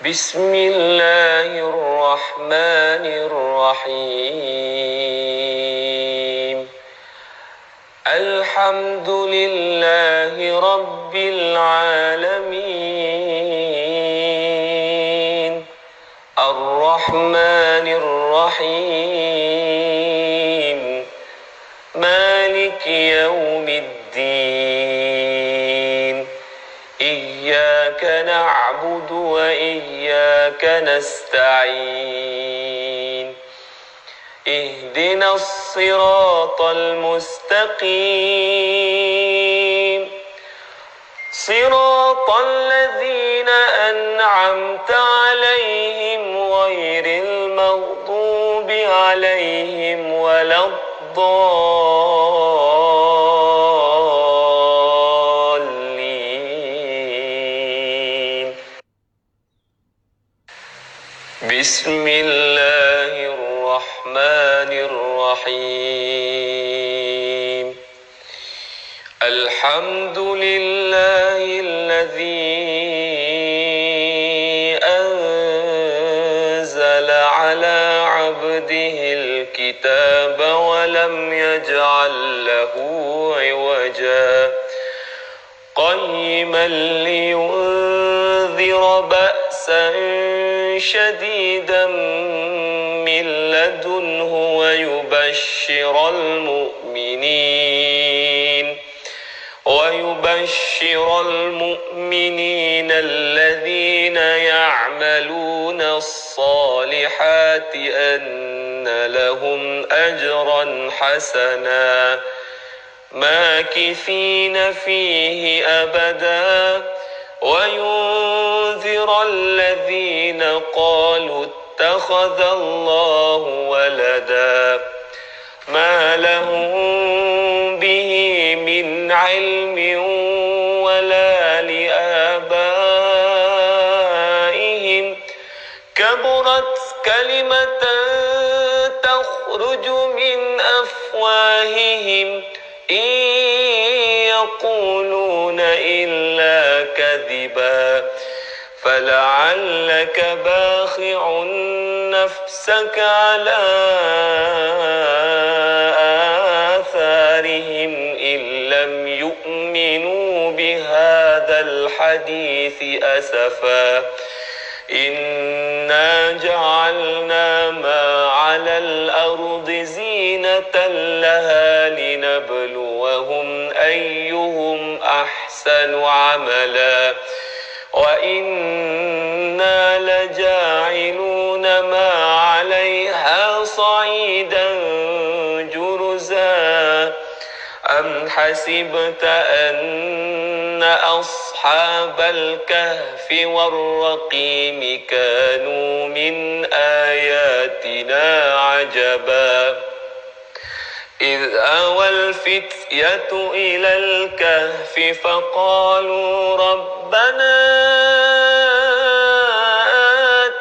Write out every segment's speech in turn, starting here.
بسم الله الرحمن الرحيم. الحمد لله رب العالمين. الرحمن الرحيم. مالك يوم الدين. إياك نعبد وإياك نستعين. اهدنا الصراط المستقيم، صراط الذين أنعمت عليهم غير المغضوب عليهم ولا الضالين. بسم الله الرحمن الرحيم. الحمد لله الذي أنزل على عبده الكتاب ولم يجعل له عوجا قيما لينذر بأسا شديدا من لدنه ويبشر المؤمنين الذين يعملون الصالحات أن لهم أجرا حسنا ماكثين فيه أبدا وينذر الذين قالوا اتخذ الله ولدا ما لهم به من علم ولا لآبائهم كبرت كلمة تخرج من أفواههم إن يقولون إلا كذبا فلعلك باخع نفسك على آثارهم إن لم يؤمنوا بهذا الحديث أسفا إنا جعلنا ما على الأرض زينة لها لنبلوهم أيهم أحسن عملا وإنا لجاعلون ما عليها صعيدا جرزا أم حسبت أن أصحاب الكهف والرقيم كانوا من آياتنا عجبا إذ أوى الفتية إلى الكهف فقالوا ربنا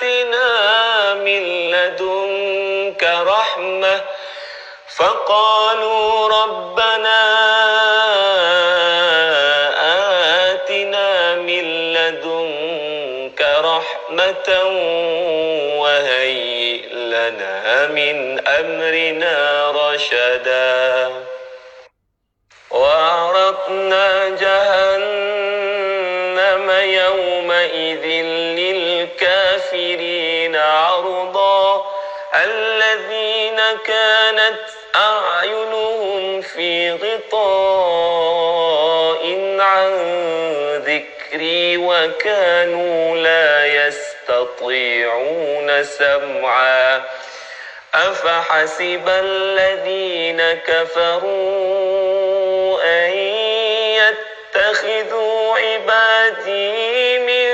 آتنا من لدنك رحمة وهيئ لنا من أمرنا رشدا وعرضنا جهنم يومئذ للكافرين عرضا الذين كانت أعينهم في غطاء عن ذكري وكانوا لا يستطيعون سمعا أفحسب الذين كفروا أن يتخذوا عبادي من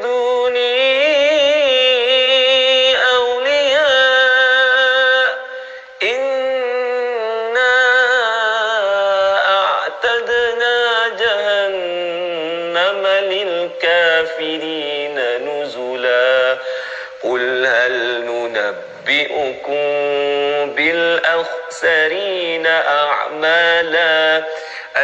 دوني أولياء إنا أعتدنا جهنم للكافرين نزلا قل هل ننبئكم بالأخسرين أعمالا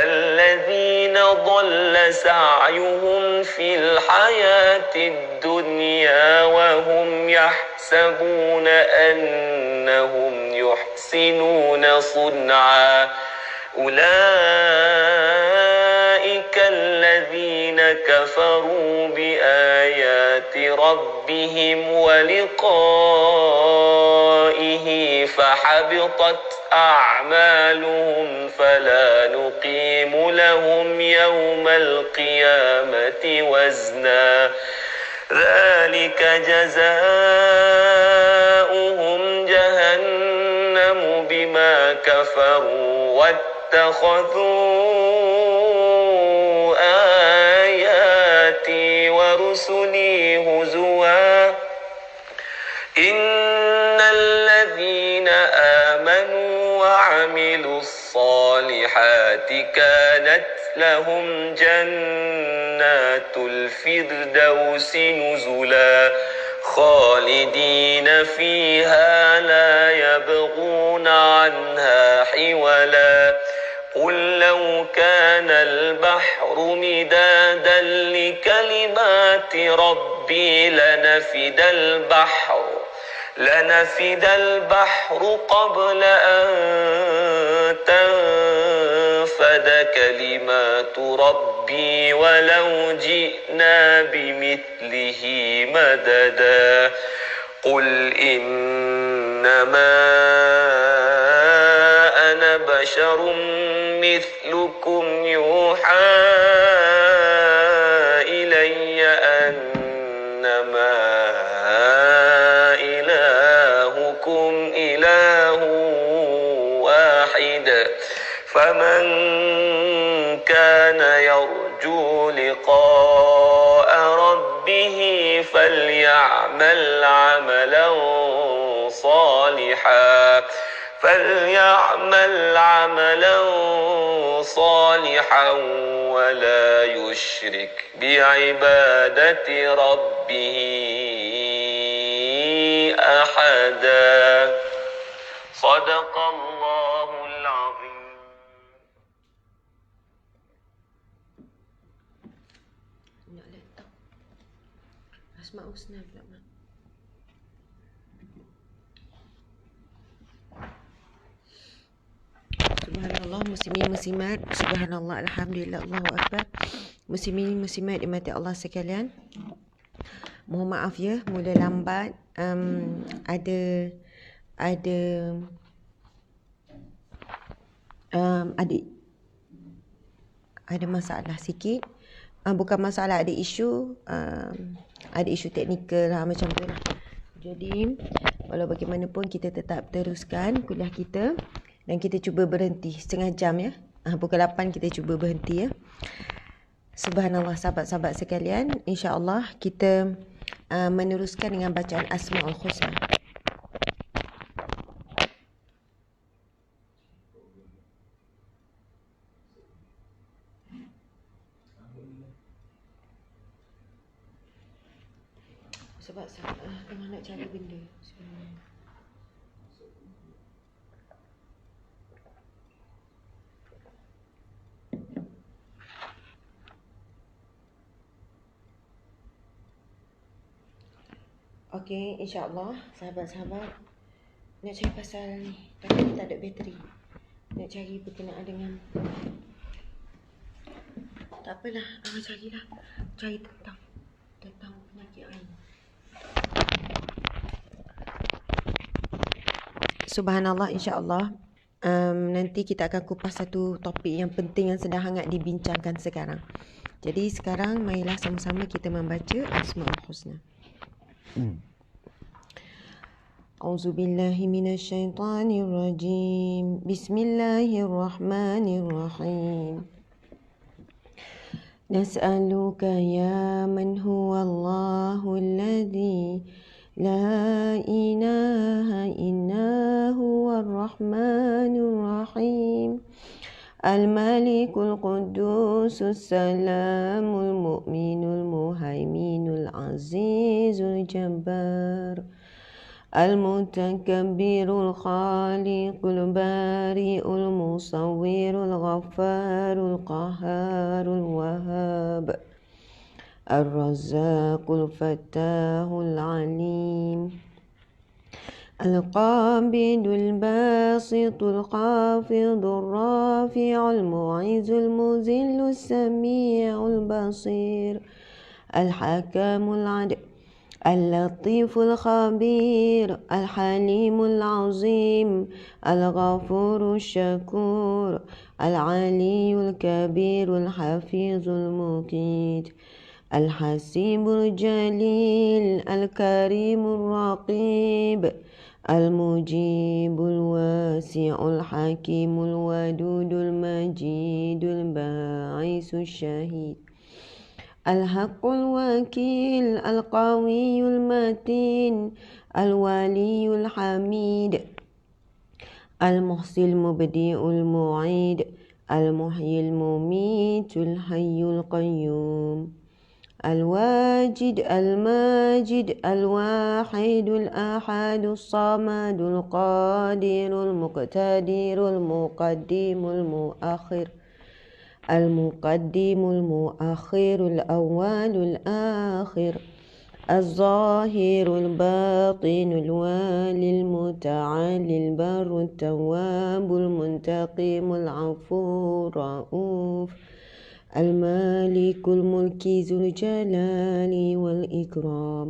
الذين ضل سعيهم في الحياة الدنيا وهم يحسبون أنهم يحسنون صنعا أولئك الذين كفروا بآيات ربهم ولقائه فحبطت أعمالهم فلا نقيم لهم يوم القيامة وزنا ذلك جزاؤهم جهنم بما كفروا واتخذوا آياتي ورسلي هزوا إن الذين آمنوا وعملوا الصالحات كانت لهم جنات الفردوس نزلا خالدين فيها لا يبغون عنها حولا قل لو كان البحر مدادا لكلمات ربي لنفد البحر قبل أن تنفد كلمات ربي ولو جئنا بمثله مددا قل إنما أنا بشر مثلكم يوحى إلي أنما إلهكم إله واحد فمن كان يرجو لقاء ربه فليعمل عملا صالحا ولا يشرك بعبادة ربه أحدا صدق الله العظيم. Nak letak Asmaul Husna pula, Mak. Subhanallah, muslimin muslimat, subhanallah, alhamdulillah, Allahu akbar. Muslimin muslimat dimati Allah sekalian, mohon maaf ya, mula lambat. Ada masalah sikit. Bukan masalah, ada isu teknikal lah, macam tu lah. Jadi walau bagaimanapun kita tetap teruskan kuliah kita dan kita cuba berhenti setengah jam ya. Pukul 8 kita cuba berhenti ya. Subhanallah sahabat-sahabat sekalian, insya-Allah kita meneruskan dengan bacaan Asmaul Husna. Sebab tengah nak cari benda sebenarnya. Okey, insya-Allah sahabat-sahabat nak cari pasal ni, tapi tak ada bateri. Nak cari berkenaan dengan, tak apalah, carilah. Cari tentang penyakit ain. Subhanallah, insya-Allah nanti kita akan kupas satu topik yang penting yang sedang hangat dibincangkan sekarang. Jadi sekarang marilah sama-sama kita membaca Asmaul Husna. A'udzubillahi minasyaitonirrajim. Bismillahirrahmanirrahim. Nas'aluka ya man huwallahu alladhi la ilaha illa huwar rahmanur rahim. Al-Malikul Qudusus Salamul Mu'minul Muhaiminul Azizul Jabbar المتكبر الخالق البارئ المصور الغفار القهار الوهاب الرزاق الفتاح العليم القابض الباسط الخافض الرافع المعز المذل السميع البصير الحكم العدل اللطيف الخبير الحليم العظيم الغفور الشكور العلي الكبير الحفيظ المقيت الحسيب الجليل الكريم الرقيب المجيب الواسع الحكيم الودود المجيد الباعث الشهيد الحق الوكيل القوي المتين الولي الحميد المحصي المبدئ المعيد المحيي المميت الحي القيوم الواجد الماجد الواحد الأحد الصمد القادر المقتدر المقدم المؤخر المقدم المؤخر الأول الآخر الظاهر الباطن الوالي المتعالي البر التواب المنتقم العفو الرؤوف المالك الملك ذو الجلال والإكرام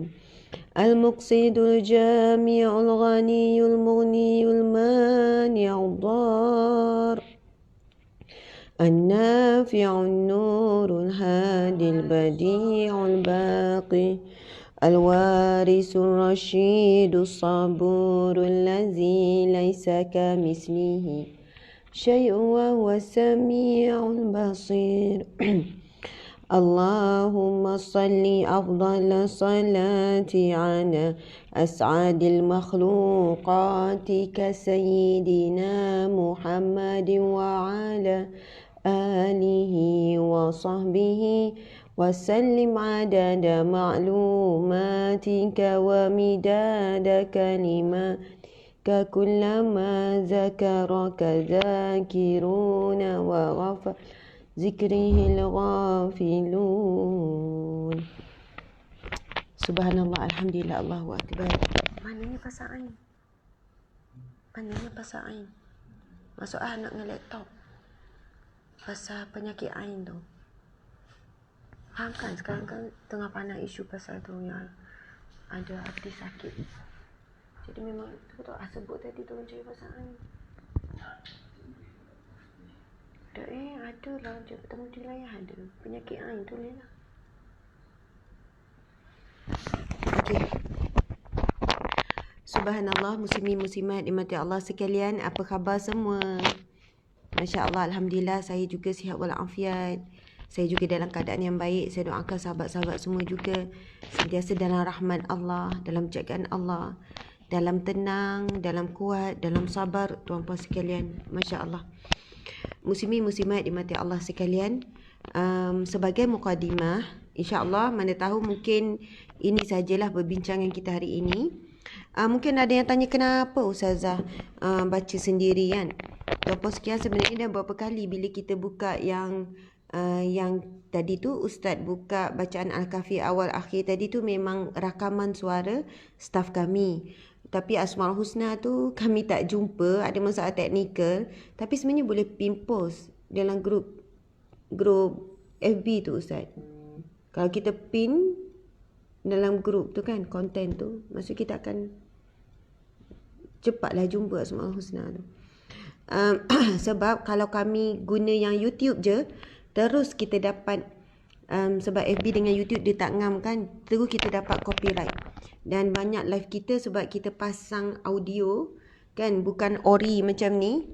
المقصد الجامع الغني المغني المانع الضار النافع النور الهادي البديع الباقي الوارث الرشيد الصبور الذي ليس كمثله شيء وهو السميع البصير اللهم صل أفضل الصلاة على أسعد المخلوقات كسيدنا محمد وعلى آله وصحبه وسلم عدد معلوماتك ومداد كلماتك كلما ذكرك ذاكرون وغفر ذكره الغافلون. Subhanallah, Alhamdulillah, Allahu Akbar. Mananya pasal ain? Mananya pasal ain? Masuk nak dengan laptop. Pasal penyakit ain tu. Faham kan? Sekarang kan tengah panas isu pasal tu yang ada artis sakit. Jadi memang tu sebut tadi tu mencari pasal ain. Ada lah, bertemu di wilayah ada. Penyakit ain tu lah. Okey. Subhanallah, muslimin muslimat dimati Allah sekalian, apa khabar semua? Masya Allah, Alhamdulillah, saya juga sihat walafiat. Saya juga dalam keadaan yang baik. Saya doakan sahabat-sahabat semua juga sentiasa dalam rahmat Allah, dalam jagaan Allah, dalam tenang, dalam kuat, dalam sabar, tuan-puan sekalian. Masya Allah. Muslimin muslimat dimati Allah sekalian, sebagai mukadimah, insya-Allah, mana tahu mungkin ini sajalah perbincangan kita hari ini. Mungkin ada yang tanya kenapa Ustazah baca sendiri kan. Tuan-puan sekalian, sebenarnya dah berapa kali bila kita buka yang tadi tu Ustaz buka bacaan Al-Kahfi awal akhir tadi tu memang rakaman suara staf kami. Tapi Asmaul Husna tu kami tak jumpa, ada masalah teknikal. Tapi sebenarnya boleh pin post dalam grup FB tu Ustaz. Kalau kita pin dalam grup tu kan, konten tu, maksud kita akan cepatlah jumpa Asmaul Husna tu. Sebab kalau kami guna yang YouTube je, terus kita dapat sebab FB dengan YouTube dia tak ngam kan, terus kita dapat copyright. Dan banyak live kita sebab kita pasang audio kan, bukan ori macam ni,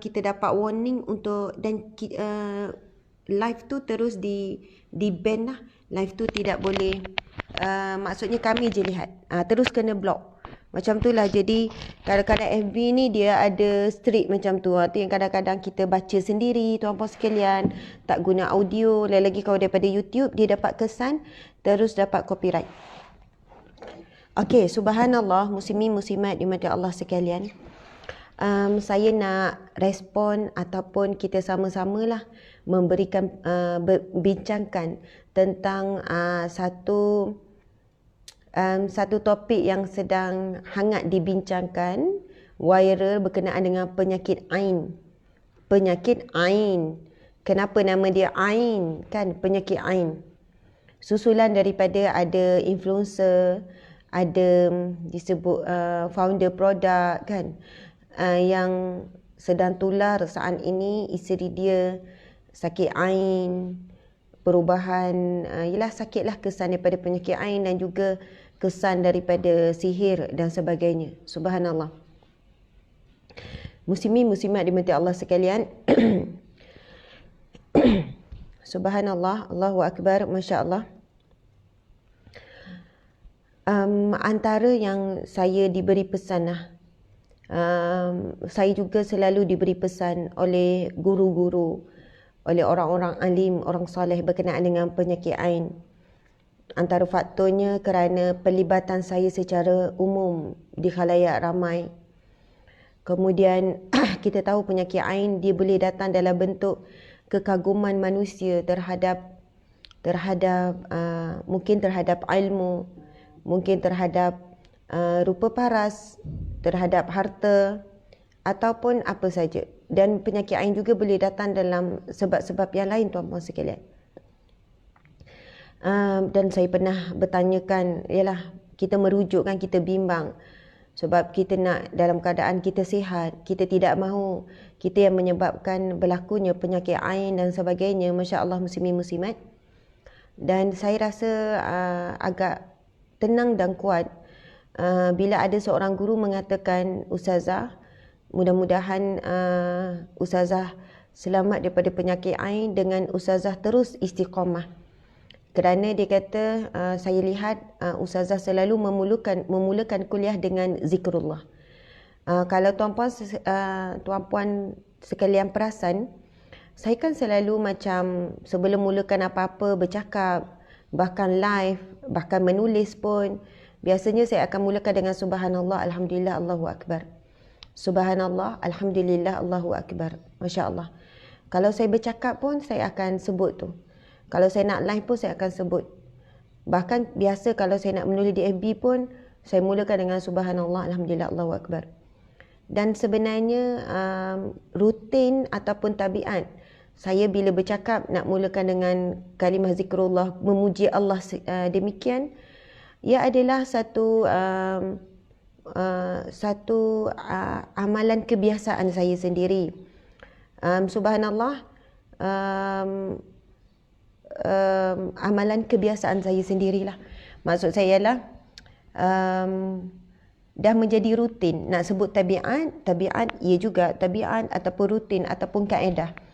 kita dapat warning untuk, dan live tu terus di ban lah. Live tu tidak boleh, maksudnya kami je lihat, terus kena block. Macam tu lah. Jadi kadang-kadang FB ni dia ada strict macam tu. Tu yang kadang-kadang kita baca sendiri, tuan-puan sekalian, tak guna audio. Lagi kalau daripada YouTube dia dapat kesan, terus dapat copyright. Okey, subhanallah, muslimin muslimat dimati Allah sekalian. Saya nak respon ataupun kita sama-samalah memberikan bincangkan tentang satu topik yang sedang hangat dibincangkan, viral berkenaan dengan penyakit Ain. Penyakit Ain. Kenapa nama dia Ain? Kan penyakit Ain. Susulan daripada ada influencer, ada disebut founder produk kan, yang sedang tular saat ini, isteri dia sakit Ain, perubahan ialah sakitlah kesan daripada penyakit Ain dan juga kesan daripada sihir dan sebagainya. Subhanallah. Muslimin muslimat dimati Allah sekalian. Subhanallah, Allahu Akbar, Masya Allah. Antara yang saya diberi pesan saya juga selalu diberi pesan oleh guru-guru, oleh orang-orang alim, orang soleh berkenaan dengan penyakit Ain. Antara faktornya kerana pelibatan saya secara umum di khalayak ramai. Kemudian kita tahu penyakit Ain dia boleh datang dalam bentuk kekaguman manusia terhadap mungkin terhadap ilmu, mungkin terhadap rupa paras, terhadap harta ataupun apa saja. Dan penyakit Ain juga boleh datang dalam sebab-sebab yang lain, tuan-puan sekalian. Dan saya pernah bertanyakan, ialah kita merujukkan, kita bimbang sebab kita nak dalam keadaan kita sihat, kita tidak mahu kita yang menyebabkan berlakunya penyakit Ain dan sebagainya. Masya Allah, muslimin muslimat. Dan saya rasa agak tenang dan kuat bila ada seorang guru mengatakan, Ustazah, mudah-mudahan Ustazah selamat daripada penyakit Ain dengan Ustazah terus istiqamah. Kerana dia kata, saya lihat Ustazah selalu memulakan kuliah dengan zikrullah. Kalau tuan-puan sekalian perasan, saya kan selalu macam sebelum mulakan apa-apa bercakap, bahkan live, bahkan menulis pun, biasanya saya akan mulakan dengan subhanallah, alhamdulillah, Allahu Akbar. Subhanallah, alhamdulillah, Allahu Akbar. Masya Allah. Kalau saya bercakap pun saya akan sebut tu. Kalau saya nak live pun saya akan sebut. Bahkan biasa kalau saya nak menulis di FB pun, saya mulakan dengan subhanallah, alhamdulillah, Allahu Akbar. Dan sebenarnya rutin ataupun tabiat saya bila bercakap nak mulakan dengan kalimah zikrullah, memuji Allah demikian, ia adalah satu amalan kebiasaan saya sendiri. Subhanallah, amalan kebiasaan saya sendirilah. Maksud saya ialah dah menjadi rutin. Nak sebut tabiat ia juga tabiat ataupun rutin ataupun kaedah.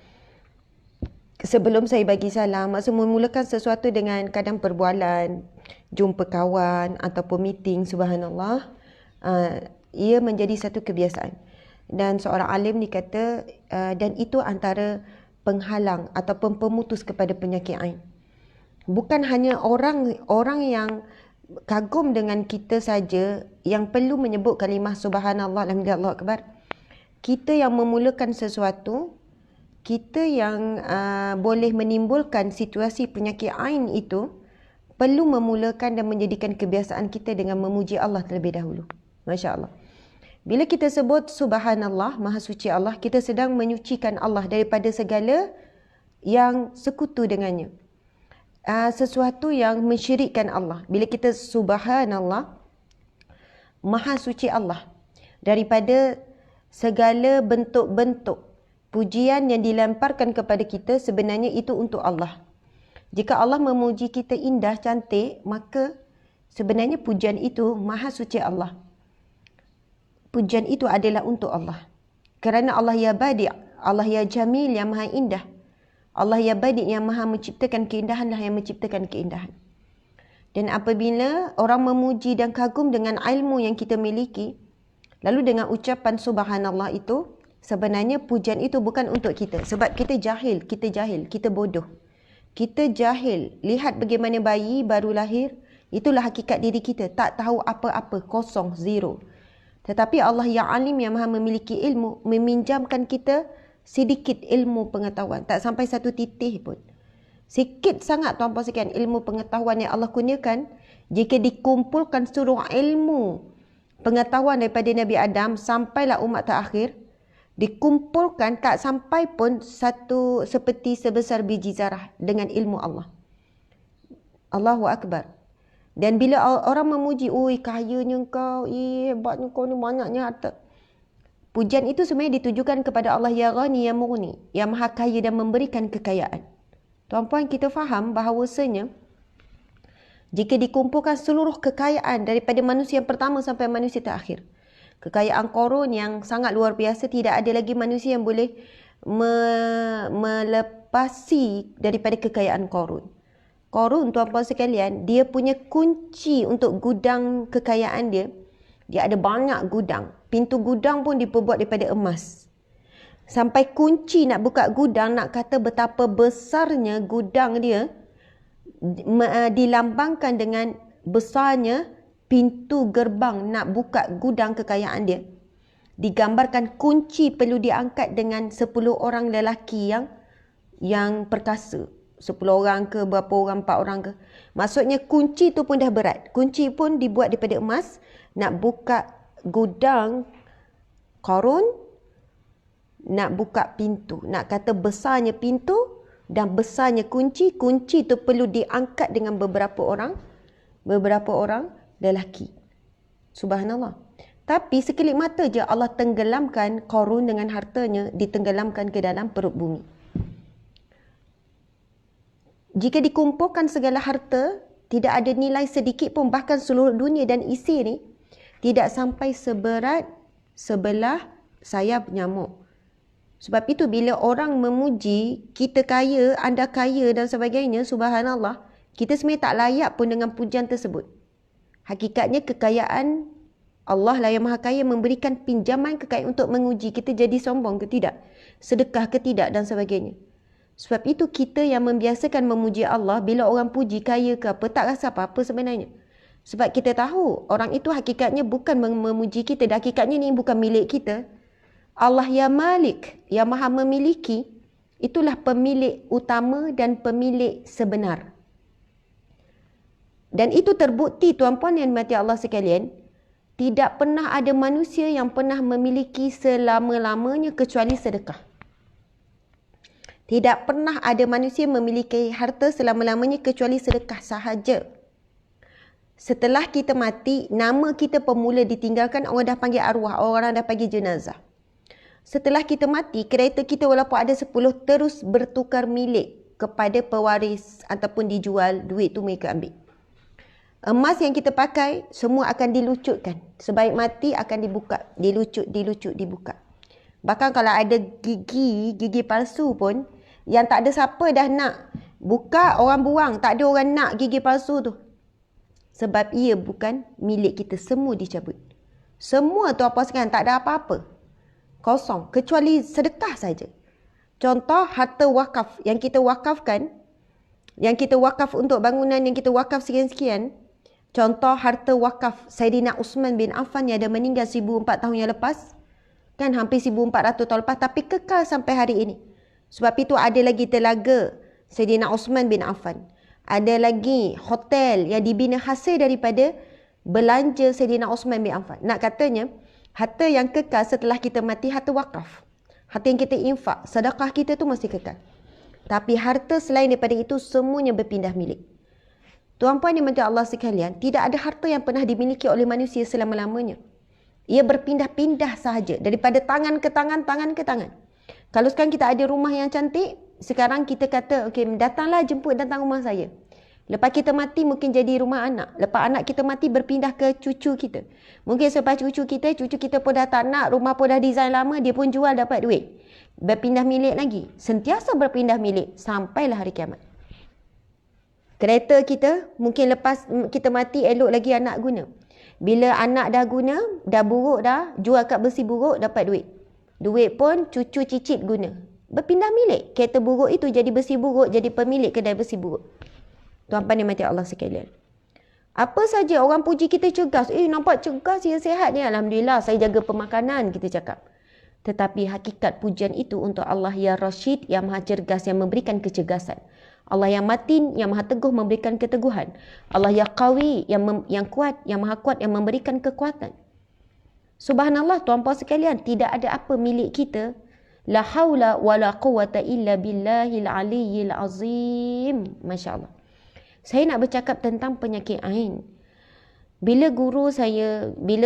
Sebelum saya bagi salam, maksud memulakan sesuatu dengan kadang perbualan, jumpa kawan ataupun meeting, subhanallah, ia menjadi satu kebiasaan. Dan seorang alim ni kata, dan itu antara penghalang ataupun pemutus kepada penyakit Ain. Bukan hanya orang yang kagum dengan kita saja yang perlu menyebut kalimah subhanallah, alhamdulillah, Allahu Akbar. Kita yang memulakan sesuatu, kita yang boleh menimbulkan situasi penyakit Ain itu, perlu memulakan dan menjadikan kebiasaan kita dengan memuji Allah terlebih dahulu. Masya Allah. Bila kita sebut subhanallah, maha suci Allah, kita sedang menyucikan Allah daripada segala yang sekutu dengannya. Sesuatu yang mensyirikkan Allah. Bila kita subhanallah, maha suci Allah, daripada segala bentuk-bentuk pujian yang dilemparkan kepada kita, sebenarnya itu untuk Allah. Jika Allah memuji kita indah, cantik, maka sebenarnya pujian itu maha suci Allah. Pujian itu adalah untuk Allah. Kerana Allah ya badi', Allah ya jamil, yang maha indah. Allah ya badi' yang maha menciptakan keindahan lah yang menciptakan keindahan. Dan apabila orang memuji dan kagum dengan ilmu yang kita miliki, lalu dengan ucapan subhanallah itu, sebenarnya pujian itu bukan untuk kita. Sebab kita jahil, kita bodoh. Kita jahil. Lihat bagaimana bayi baru lahir Itulah hakikat diri kita. Tak tahu apa-apa. Kosong. Zero. Tetapi Allah yang alim, yang maha memiliki ilmu, meminjamkan kita sedikit ilmu pengetahuan. Tak sampai satu titih pun. Sikit sangat tuan-puan sekalian ilmu pengetahuan yang Allah kurniakan. Jika dikumpulkan seluruh ilmu pengetahuan daripada Nabi Adam sampailah umat terakhir, dikumpulkan tak sampai pun satu seperti sebesar biji zarah dengan ilmu Allah. Allahu Akbar. Dan bila orang memuji, oi kayanya kau, hebatnya kau ni, banyaknya harta. Pujian itu sebenarnya ditujukan kepada Allah ya Ghani ya Mughni, yang maha kaya dan memberikan kekayaan. Tuan-puan, kita faham bahawasanya jika dikumpulkan seluruh kekayaan daripada manusia yang pertama sampai manusia terakhir, kekayaan Qarun yang sangat luar biasa, tidak ada lagi manusia yang boleh melepasi daripada kekayaan Qarun. Qarun, tuan-puan sekalian, dia punya kunci untuk gudang kekayaan dia. Dia ada banyak gudang. Pintu gudang pun diperbuat daripada emas. Sampai kunci nak buka gudang, nak kata betapa besarnya gudang dia, dilambangkan dengan besarnya pintu gerbang nak buka gudang kekayaan dia. Digambarkan kunci perlu diangkat dengan 10 orang lelaki yang perkasa. 10 orang ke, berapa orang, 4 orang ke. Maksudnya kunci tu pun dah berat. Kunci pun dibuat daripada emas. Nak buka gudang Qarun, nak buka pintu. Nak kata besarnya pintu dan besarnya kunci. Kunci tu perlu diangkat dengan beberapa orang lelaki. Subhanallah. Tapi sekelip mata je Allah tenggelamkan Qarun dengan hartanya, ditenggelamkan ke dalam perut bumi. Jika dikumpulkan segala harta, tidak ada nilai sedikit pun, bahkan seluruh dunia dan isi ni tidak sampai seberat sebelah sayap nyamuk. Sebab itu bila orang memuji, kita kaya, anda kaya dan sebagainya, subhanallah, kita sebenarnya tak layak pun dengan pujian tersebut. Hakikatnya kekayaan Allah lah yang maha kaya memberikan pinjaman kekayaan untuk menguji kita jadi sombong ke tidak, sedekah ke tidak dan sebagainya. Sebab itu kita yang membiasakan memuji Allah, bila orang puji kaya ke apa, tak rasa apa-apa sebenarnya. Sebab kita tahu orang itu hakikatnya bukan memuji kita, dan hakikatnya ni bukan milik kita. Allah yang Malik, yang maha memiliki, itulah pemilik utama dan pemilik sebenar. Dan itu terbukti tuan-puan yang dimati Allah sekalian, tidak pernah ada manusia yang pernah memiliki selama-lamanya kecuali sedekah. Tidak pernah ada manusia memiliki harta selama-lamanya kecuali sedekah sahaja. Setelah kita mati, nama kita pemula ditinggalkan, orang dah panggil arwah, orang dah panggil jenazah. Setelah kita mati, kereta kita walaupun ada 10 terus bertukar milik kepada pewaris ataupun dijual, duit tu mereka ambil. Emas yang kita pakai semua akan dilucutkan. Sebaik mati akan dibuka, dilucut, dibuka. Bahkan kalau ada gigi palsu pun, yang tak ada siapa dah nak buka, orang buang. Tak ada orang nak gigi palsu tu. Sebab ia bukan milik kita. Semua dicabut. Semua tu apa sekarang, tak ada apa-apa. Kosong. Kecuali sedekah saja. Contoh harta wakaf yang kita wakafkan, yang kita wakaf untuk bangunan, yang kita wakaf sekian-sekian. Contoh harta wakaf Saidina Uthman bin Affan yang ada meninggal 1004 tahun yang lepas. Kan hampir 1400 tahun lepas, tapi kekal sampai hari ini. Sebab itu ada lagi telaga Saidina Uthman bin Affan. Ada lagi hotel yang dibina hasil daripada belanja Saidina Uthman bin Affan. Nak katanya, harta yang kekal setelah kita mati, harta wakaf. Harta yang kita infak, sedekah kita tu masih kekal. Tapi harta selain daripada itu, semuanya berpindah milik. Tuan-puan yang dimati Allah sekalian, tidak ada harta yang pernah dimiliki oleh manusia selama-lamanya. Ia berpindah-pindah sahaja. Daripada tangan ke tangan, tangan ke tangan. Kalau sekarang kita ada rumah yang cantik, sekarang kita kata, okey, datanglah jemput datang rumah saya. Lepas kita mati mungkin jadi rumah anak. Lepas anak kita mati berpindah ke cucu kita. Mungkin selepas cucu kita pun dah tak nak, rumah pun dah design lama, dia pun jual dapat duit. Berpindah milik lagi. Sentiasa berpindah milik sampailah hari kiamat. Kereta kita mungkin lepas kita mati elok lagi anak guna. Bila anak dah guna, dah buruk dah, jual kat besi buruk dapat duit. Duit pun cucu cicit guna. Berpindah milik. Kereta buruk itu jadi besi buruk, jadi pemilik kedai besi buruk. Tuan-tuan yang mati Allah sekalian. Apa saja orang puji kita cergas. Nampak cergas ya, sihat ni. Alhamdulillah saya jaga pemakanan, kita cakap. Tetapi hakikat pujian itu untuk Allah ya Rashid, yang maha cergas, yang memberikan kecergasan. Allah yang matin, yang maha teguh, memberikan keteguhan. Allah yang qawi, yang kuat, yang maha kuat, yang memberikan kekuatan. Subhanallah, tuan-puan sekalian, tidak ada apa milik kita. La haula wa la quwata illa billahil aliyyil azim. Masya Allah. Saya nak bercakap tentang penyakit ain. Bila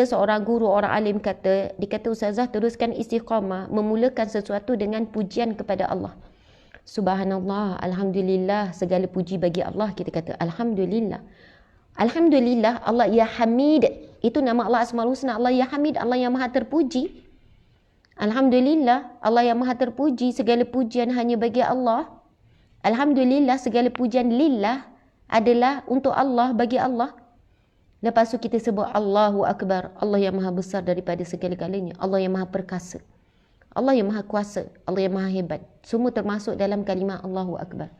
seorang guru, orang alim dikata ustazah teruskan istiqamah, memulakan sesuatu dengan pujian kepada Allah. Subhanallah, alhamdulillah, segala puji bagi Allah, kita kata alhamdulillah. Alhamdulillah, Allah ya Hamid. Itu nama Allah Asmaul Husna, Allah ya Hamid, Allah yang maha terpuji. Alhamdulillah, Allah yang maha terpuji, segala pujian hanya bagi Allah. Alhamdulillah, segala pujian lillah, adalah untuk Allah, bagi Allah. Lepas tu kita sebut Allahu Akbar, Allah yang maha besar daripada segala-galanya, Allah yang maha perkasa, Allah yang maha kuasa, Allah yang maha hebat. Semua termasuk dalam kalimah Allahu Akbar.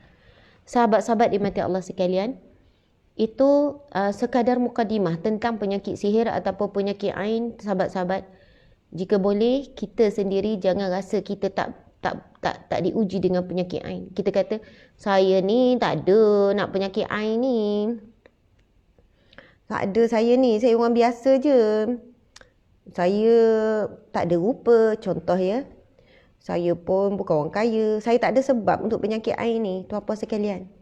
Sahabat-sahabat dimati Allah sekalian, itu sekadar mukadimah tentang penyakit sihir ataupun penyakit ain. Sahabat-sahabat, jika boleh kita sendiri jangan rasa kita tak diuji dengan penyakit ain. Kita kata saya ni tak ada nak penyakit ain ni. Tak ada, saya orang biasa je. Saya tak ada rupa, contoh ya. Saya pun bukan orang kaya. Saya tak ada sebab untuk penyakit ain ni, tuan-puan sekalian.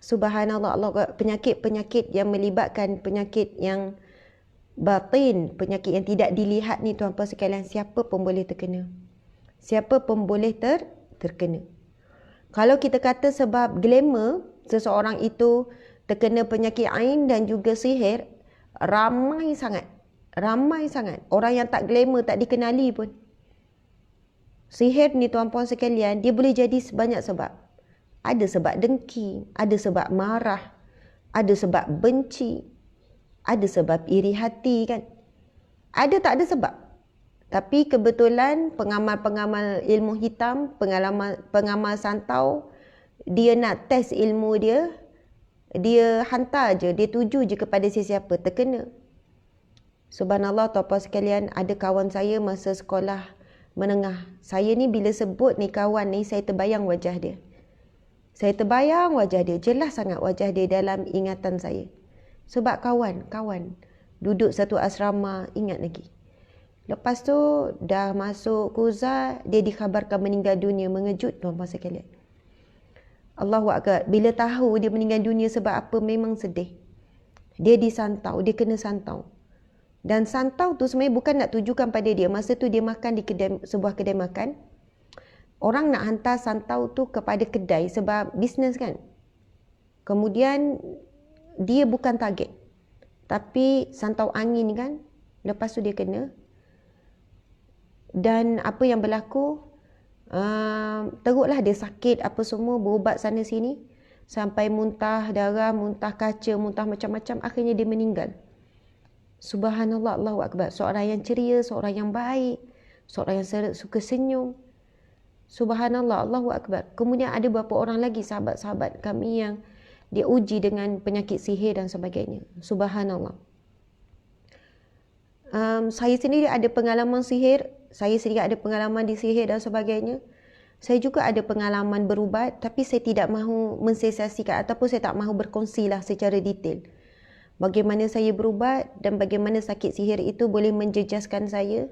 Subhanallah, Allah, penyakit-penyakit yang melibatkan penyakit yang batin, penyakit yang tidak dilihat ni tuan-puan sekalian, siapa pun boleh terkena. Siapa pun boleh terkena. Kalau kita kata sebab glamour seseorang itu terkena penyakit ain dan juga sihir, ramai sangat. Ramai sangat. Orang yang tak glamour, tak dikenali pun. Sihir ni tuan-puan sekalian, dia boleh jadi sebanyak sebab. Ada sebab dengki, ada sebab marah, ada sebab benci, ada sebab iri hati kan. Ada tak ada sebab. Tapi kebetulan pengamal-pengamal ilmu hitam, pengamal santau, dia nak test ilmu dia, dia hantar je, dia tuju je kepada sesiapa terkena. Subhanallah, tuan-puan sekalian, ada kawan saya masa sekolah menengah. Saya ni bila sebut ni kawan ni, saya terbayang wajah dia. Saya terbayang wajah dia, jelas sangat wajah dia dalam ingatan saya. Sebab kawan, duduk satu asrama, ingat lagi. Lepas tu dah masuk kuza, dia dikhabarkan meninggal dunia. Mengejut tuan-puan sekalian. Allahu Akbar. Bila tahu dia meninggal dunia sebab apa, memang sedih. Dia disantau, dia kena santau. Dan santau tu sebenarnya bukan nak tujukan pada dia. Masa tu dia makan di sebuah kedai makan. Orang nak hantar santau tu kepada kedai sebab bisnes kan. Kemudian dia bukan target. Tapi santau angin kan. Lepas tu dia kena. Dan apa yang berlaku, teruklah dia sakit apa semua, berubat sana sini. Sampai muntah darah, muntah kaca, muntah macam-macam. Akhirnya dia meninggal. Subhanallah, Allahu Akbar. Seorang yang ceria, seorang yang baik, seorang yang suka senyum. Subhanallah, Allahu Akbar. Kemudian ada beberapa orang lagi sahabat-sahabat kami yang dia uji dengan penyakit sihir dan sebagainya. Subhanallah. Saya sendiri ada pengalaman sihir. Saya sendiri ada pengalaman di sihir dan sebagainya. Saya juga ada pengalaman berubat, tapi saya tidak mahu mensensasikan ataupun saya tak mahu berkongsilah secara detail. Bagaimana saya berubat dan bagaimana sakit sihir itu boleh menjejaskan saya.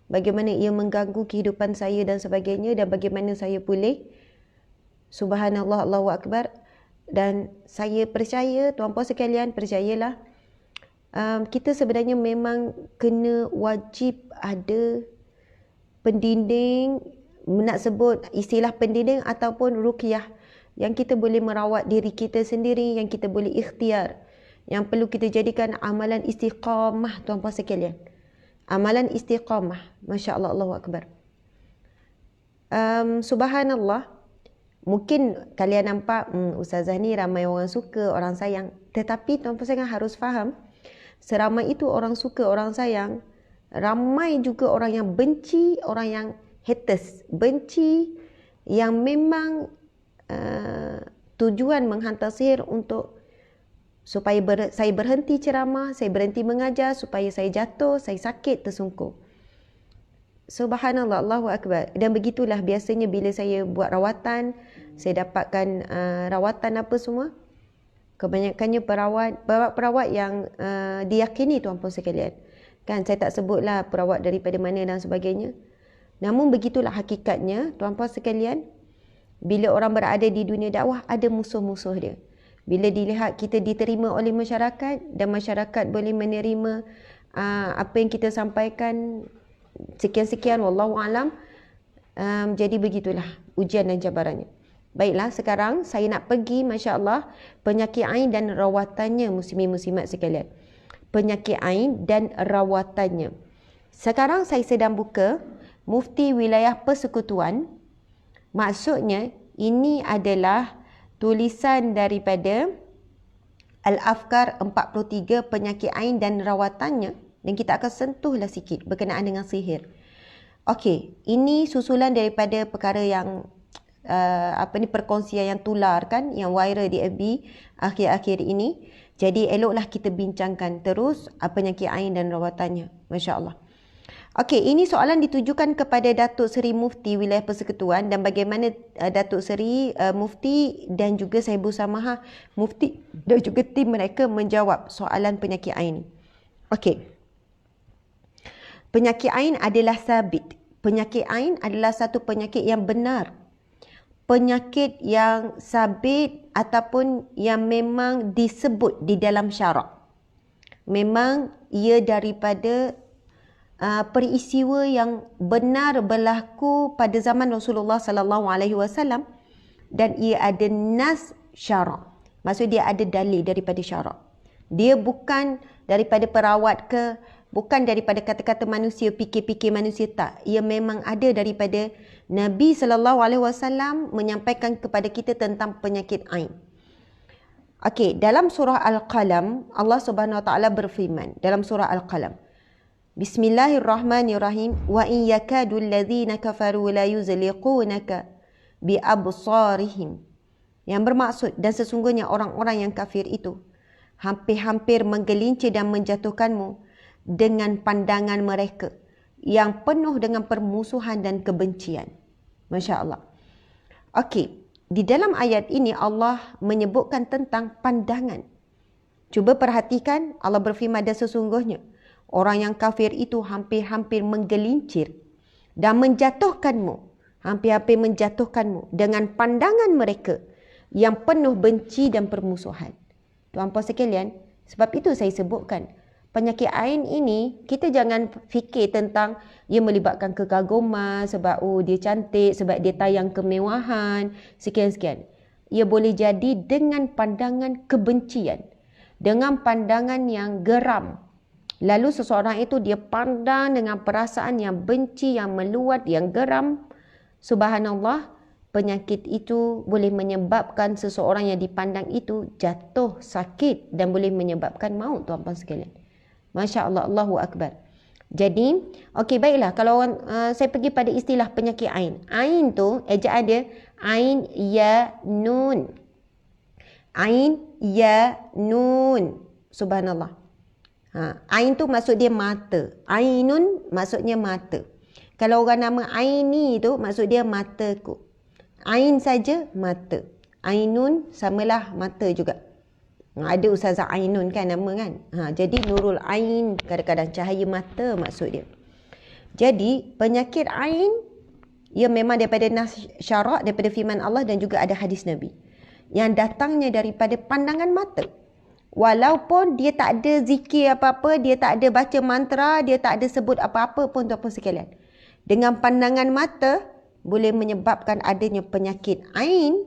Bagaimana ia mengganggu kehidupan saya dan sebagainya, dan bagaimana saya pulih. Subhanallah, Allahu Akbar. Dan saya percaya, tuan-puan sekalian, percayalah. Kita sebenarnya memang kena wajib ada pendinding, nak sebut istilah pendinding ataupun ruqyah, yang kita boleh merawat diri kita sendiri, yang kita boleh ikhtiar, yang perlu kita jadikan amalan istiqamah tuan-puan sekalian. Amalan istiqamah. Masya Allah, Allahu Akbar. Subhanallah. Mungkin kalian nampak, Ustazah ni ramai orang suka, orang sayang. Tetapi tuan-puan sekalian harus faham, seramai itu orang suka, orang sayang, ramai juga orang yang benci, orang yang haters. Benci yang memang tujuan menghantar sihir untuk supaya saya berhenti ceramah, saya berhenti mengajar, supaya saya jatuh, saya sakit, tersungkur. Subhanallah, Allahu Akbar. Dan begitulah biasanya bila saya buat rawatan, saya dapatkan rawatan apa semua. Kebanyakannya perawat yang diyakini tuan-puan sekalian. Kan saya tak sebutlah perawat daripada mana dan sebagainya. Namun begitulah hakikatnya tuan-puan sekalian. Bila orang berada di dunia dakwah, ada musuh-musuh dia. Bila dilihat kita diterima oleh masyarakat dan masyarakat boleh menerima apa yang kita sampaikan, sekian-sekian, wallahu alam. Jadi begitulah ujian dan cabarannya. Baiklah, sekarang saya nak pergi, masya-Allah, penyakit ain dan rawatannya, muslimin-muslimat sekalian. Penyakit ain dan rawatannya. Sekarang saya sedang buka Mufti Wilayah Persekutuan. Maksudnya, ini adalah tulisan daripada Al-Afkar 43, penyakit ain dan rawatannya. Dan kita akan sentuhlah sikit berkenaan dengan sihir. Okey, ini susulan daripada perkara yang perkongsian yang tular kan, yang viral di FB akhir-akhir ini. Jadi eloklah kita bincangkan terus penyakit ain dan rawatannya. Masya-Allah. Okey, ini soalan ditujukan kepada Datuk Seri Mufti Wilayah Persekutuan dan bagaimana Datuk Seri Mufti dan juga Sahibu Samaha Mufti dan juga tim mereka menjawab soalan penyakit ain. Okey. Penyakit ain adalah sabit. Penyakit ain adalah satu penyakit yang benar. Penyakit yang sabit ataupun yang memang disebut di dalam syarak. Memang ia daripada peristiwa yang benar berlaku pada zaman Rasulullah sallallahu alaihi wasallam dan ia ada nas syarak. Maksud dia ada dalil daripada syarak. Dia bukan daripada perawat ke, bukan daripada kata-kata manusia, fikir-fikir manusia, tak. Ia memang ada daripada Nabi sallallahu alaihi wasallam menyampaikan kepada kita tentang penyakit ain. Okey, dalam surah Al-Qalam Allah Subhanahu wa taala berfirman dalam surah Al-Qalam. Bismillahirrahmanirrahim. Wa in yakadu alladhina kafaru la yuzliqunaka bi absarihim. Yang bermaksud, dan sesungguhnya orang-orang yang kafir itu hampir-hampir menggelincir dan menjatuhkanmu dengan pandangan mereka yang penuh dengan permusuhan dan kebencian. Masya-Allah. Okey, di dalam ayat ini Allah menyebutkan tentang pandangan. Cuba perhatikan, Allah berfirman, dan sesungguhnya orang yang kafir itu hampir-hampir menggelincir dan menjatuhkanmu, hampir-hampir menjatuhkanmu dengan pandangan mereka yang penuh benci dan permusuhan. Tuan-puan sekalian, sebab itu saya sebutkan, penyakit ain ini, kita jangan fikir tentang ia melibatkan kekaguman sebab dia cantik, sebab dia tayang kemewahan, sekian-sekian. Ia boleh jadi dengan pandangan kebencian, dengan pandangan yang geram. Lalu seseorang itu dia pandang dengan perasaan yang benci, yang meluat, yang geram. Subhanallah, penyakit itu boleh menyebabkan seseorang yang dipandang itu jatuh sakit dan boleh menyebabkan maut, tuan-puan sekalian. Masya-Allah, Allahu Akbar. Jadi, okey, baiklah, kalau saya pergi pada istilah penyakit ain. Ain tu ejaan dia ain ya nun. Ain ya nun. Subhanallah. Ain tu maksud dia mata. Ainun maksudnya mata. Kalau orang nama Aini tu maksud dia mataku. Ain saja mata. Ainun samalah mata juga. Ada Ustazah Ainun kan nama kan. Jadi Nurul Ain, kadang-kadang cahaya mata maksud dia. Jadi penyakit ain ia memang daripada nas syarak, daripada firman Allah dan juga ada hadis Nabi. Yang datangnya daripada pandangan mata. Walaupun dia tak ada zikir apa-apa, dia tak ada baca mantra, dia tak ada sebut apa-apa pun tuan-puan sekalian. Dengan pandangan mata boleh menyebabkan adanya penyakit ain.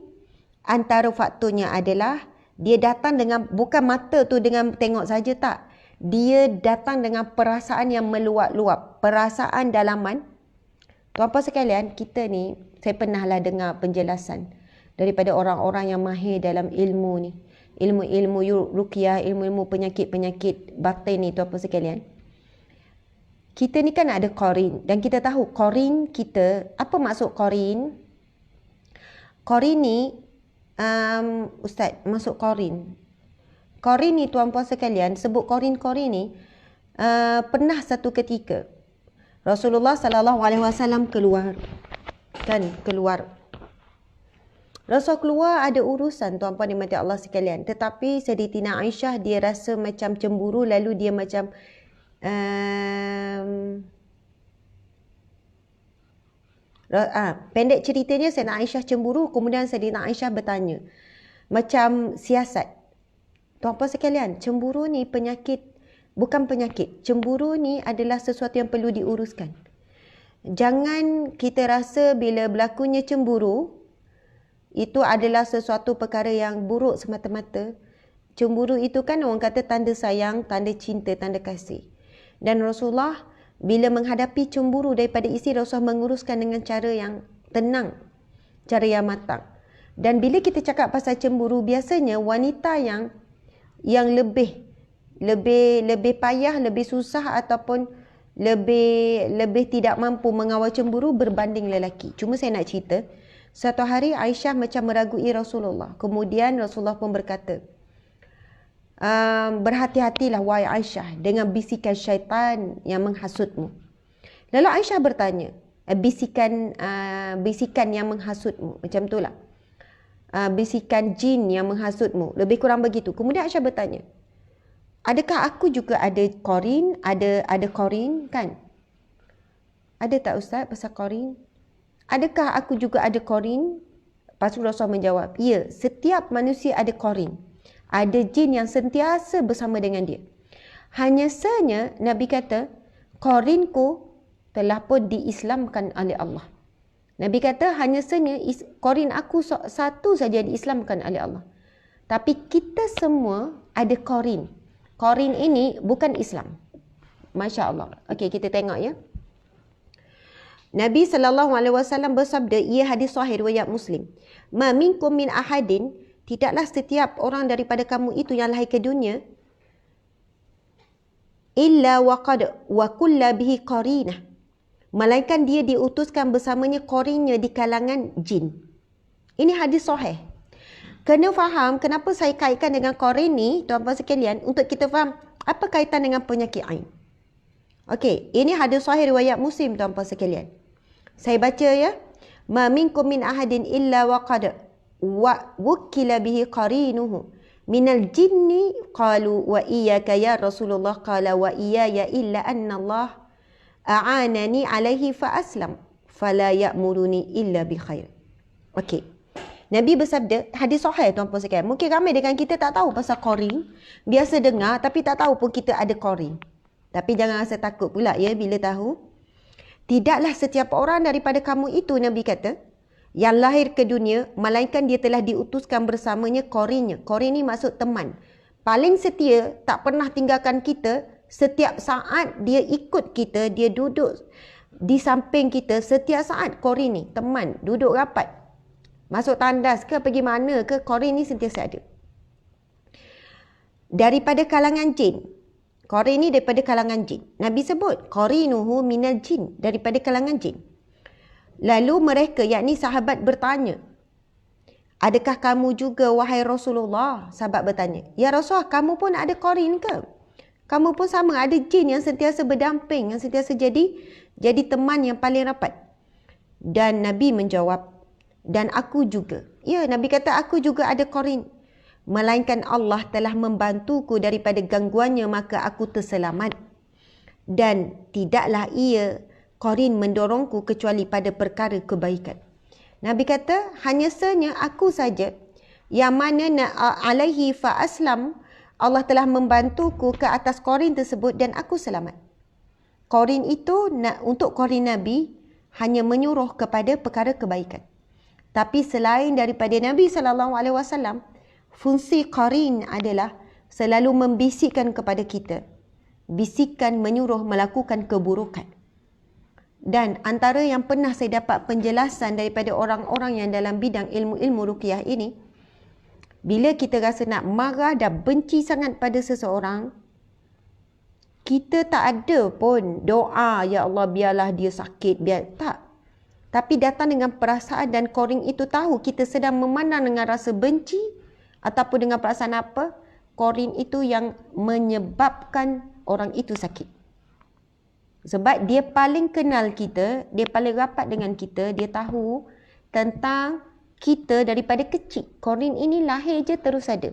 Antara faktornya adalah dia datang dengan, bukan mata tu dengan tengok saja, tak. Dia datang dengan perasaan yang meluap-luap, perasaan dalaman. Tuan-puan sekalian, kita ni, saya pernahlah dengar penjelasan daripada orang-orang yang mahir dalam ilmu ni. Ilmu-ilmu ruqyah, ilmu-ilmu penyakit-penyakit batin ni, tuan-puan sekalian. Kita ni kan ada qarin, dan kita tahu qarin kita, apa maksud qarin? Qarin ni, Ustaz, masuk qarin. Qarin ni tuan-puan sekalian, sebut Qarin ni pernah satu ketika Rasulullah SAW keluar. Rasul keluar ada urusan tuan-puan dimati Allah sekalian. Tetapi Sayyidatina Aisyah dia rasa macam cemburu, lalu dia macam pendek ceritanya Sayyidatina Aisyah cemburu, kemudian Sayyidatina Aisyah bertanya. Macam siasat. Tuan-puan sekalian, cemburu ni penyakit, bukan penyakit. Cemburu ni adalah sesuatu yang perlu diuruskan. Jangan kita rasa bila berlakunya cemburu, itu adalah sesuatu perkara yang buruk semata-mata. Cemburu itu kan orang kata tanda sayang, tanda cinta, tanda kasih. Dan Rasulullah bila menghadapi cemburu daripada isteri, Rasulullah menguruskan dengan cara yang tenang, cara yang matang. Dan bila kita cakap pasal cemburu, biasanya wanita yang lebih payah, lebih susah ataupun lebih tidak mampu mengawal cemburu berbanding lelaki. Cuma saya nak cerita, suatu hari Aisyah macam meragui Rasulullah. Kemudian Rasulullah pun berkata, berhati-hatilah wahai Aisyah dengan bisikan syaitan yang menghasutmu. Lalu Aisyah bertanya, bisikan yang menghasutmu, macam itulah. Bisikan jin yang menghasutmu, lebih kurang begitu. Kemudian Aisyah bertanya, adakah aku juga ada Qarin? Ada Qarin kan? Ada tak Ustaz pasal Qarin? Adakah aku juga ada Qarin? Lepas tu Rasulullah menjawab, ya, setiap manusia ada Qarin. Ada jin yang sentiasa bersama dengan dia. Hanya sahaja Nabi kata, Qarinku telah pun diislamkan oleh Allah. Nabi kata, hanya sahaja Qarin aku satu saja diislamkan oleh Allah. Tapi kita semua ada Qarin. Qarin ini bukan Islam. Masya Allah. Okey, kita tengok ya. Nabi SAW bersabda, ia hadis sahih riwayat Muslim. Ma minkum min ahadin, tidaklah setiap orang daripada kamu itu yang lahir ke dunia, illa wa kulla bihi qarinah, melainkan dia diutuskan bersamanya qarinnya di kalangan jin. Ini hadis sahih. Kena faham kenapa saya kaitkan dengan qarin ni, tuan-tuan sekalian, untuk kita faham apa kaitan dengan penyakit ain. Okey, ini hadis sahih riwayat Muslim, tuan-tuan sekalian. Saya baca ya. Ma minkum min ahadin illa waqad wa wukila bihi qarinuhu minal jinni qalu wa iyyaka ya Rasulullah qala wa iyaya illa anna Allah a'anani alaihi fa aslam fala ya'muruni illa bi khair. Okey. Nabi bersabda, hadis sahih tuan-puan sekalian. Mungkin ramai dengan kita tak tahu pasal Qarin. Biasa dengar tapi tak tahu pun kita ada Qarin. Tapi jangan rasa takut pula ya bila tahu. Tidaklah setiap orang daripada kamu itu, Nabi kata, yang lahir ke dunia, melainkan dia telah diutuskan bersamanya Qarinnya. Qarin ni maksud teman. Paling setia, tak pernah tinggalkan kita. Setiap saat dia ikut kita, dia duduk di samping kita. Setiap saat Qarin ni, teman, duduk rapat. Masuk tandas ke, pergi mana ke, Qarin ni sentiasa ada. Daripada kalangan jin. Qarin ni daripada kalangan jin. Nabi sebut, qarinuhu minal jin, daripada kalangan jin. Lalu mereka, yakni sahabat bertanya, adakah kamu juga wahai Rasulullah? Sahabat bertanya, ya Rasulullah, kamu pun ada Qarin ke? Kamu pun sama, ada jin yang sentiasa berdamping, yang sentiasa jadi teman yang paling rapat. Dan Nabi menjawab, dan aku juga. Ya, Nabi kata, aku juga ada Qarin. Melainkan Allah telah membantuku daripada gangguannya, maka aku terselamat. Dan tidaklah ia, Qarin, mendorongku kecuali pada perkara kebaikan. Nabi kata, hanya sahaja aku saja yang mana alaihi fa aslam, Allah telah membantuku ke atas Qarin tersebut dan aku selamat. Qarin itu untuk Qarin Nabi hanya menyuruh kepada perkara kebaikan. Tapi selain daripada Nabi SAW, fungsi Qarin adalah selalu membisikkan kepada kita. Bisikan menyuruh melakukan keburukan. Dan antara yang pernah saya dapat penjelasan daripada orang-orang yang dalam bidang ilmu-ilmu ruqyah ini, bila kita rasa nak marah dan benci sangat pada seseorang, kita tak ada pun doa, ya Allah biarlah dia sakit, biar tak. Tapi datang dengan perasaan, dan Qarin itu tahu kita sedang memandang dengan rasa benci ataupun dengan perasaan apa, korin itu yang menyebabkan orang itu sakit. Sebab dia paling kenal kita, dia paling rapat dengan kita, dia tahu tentang kita daripada kecil. Korin ini lahir je terus ada.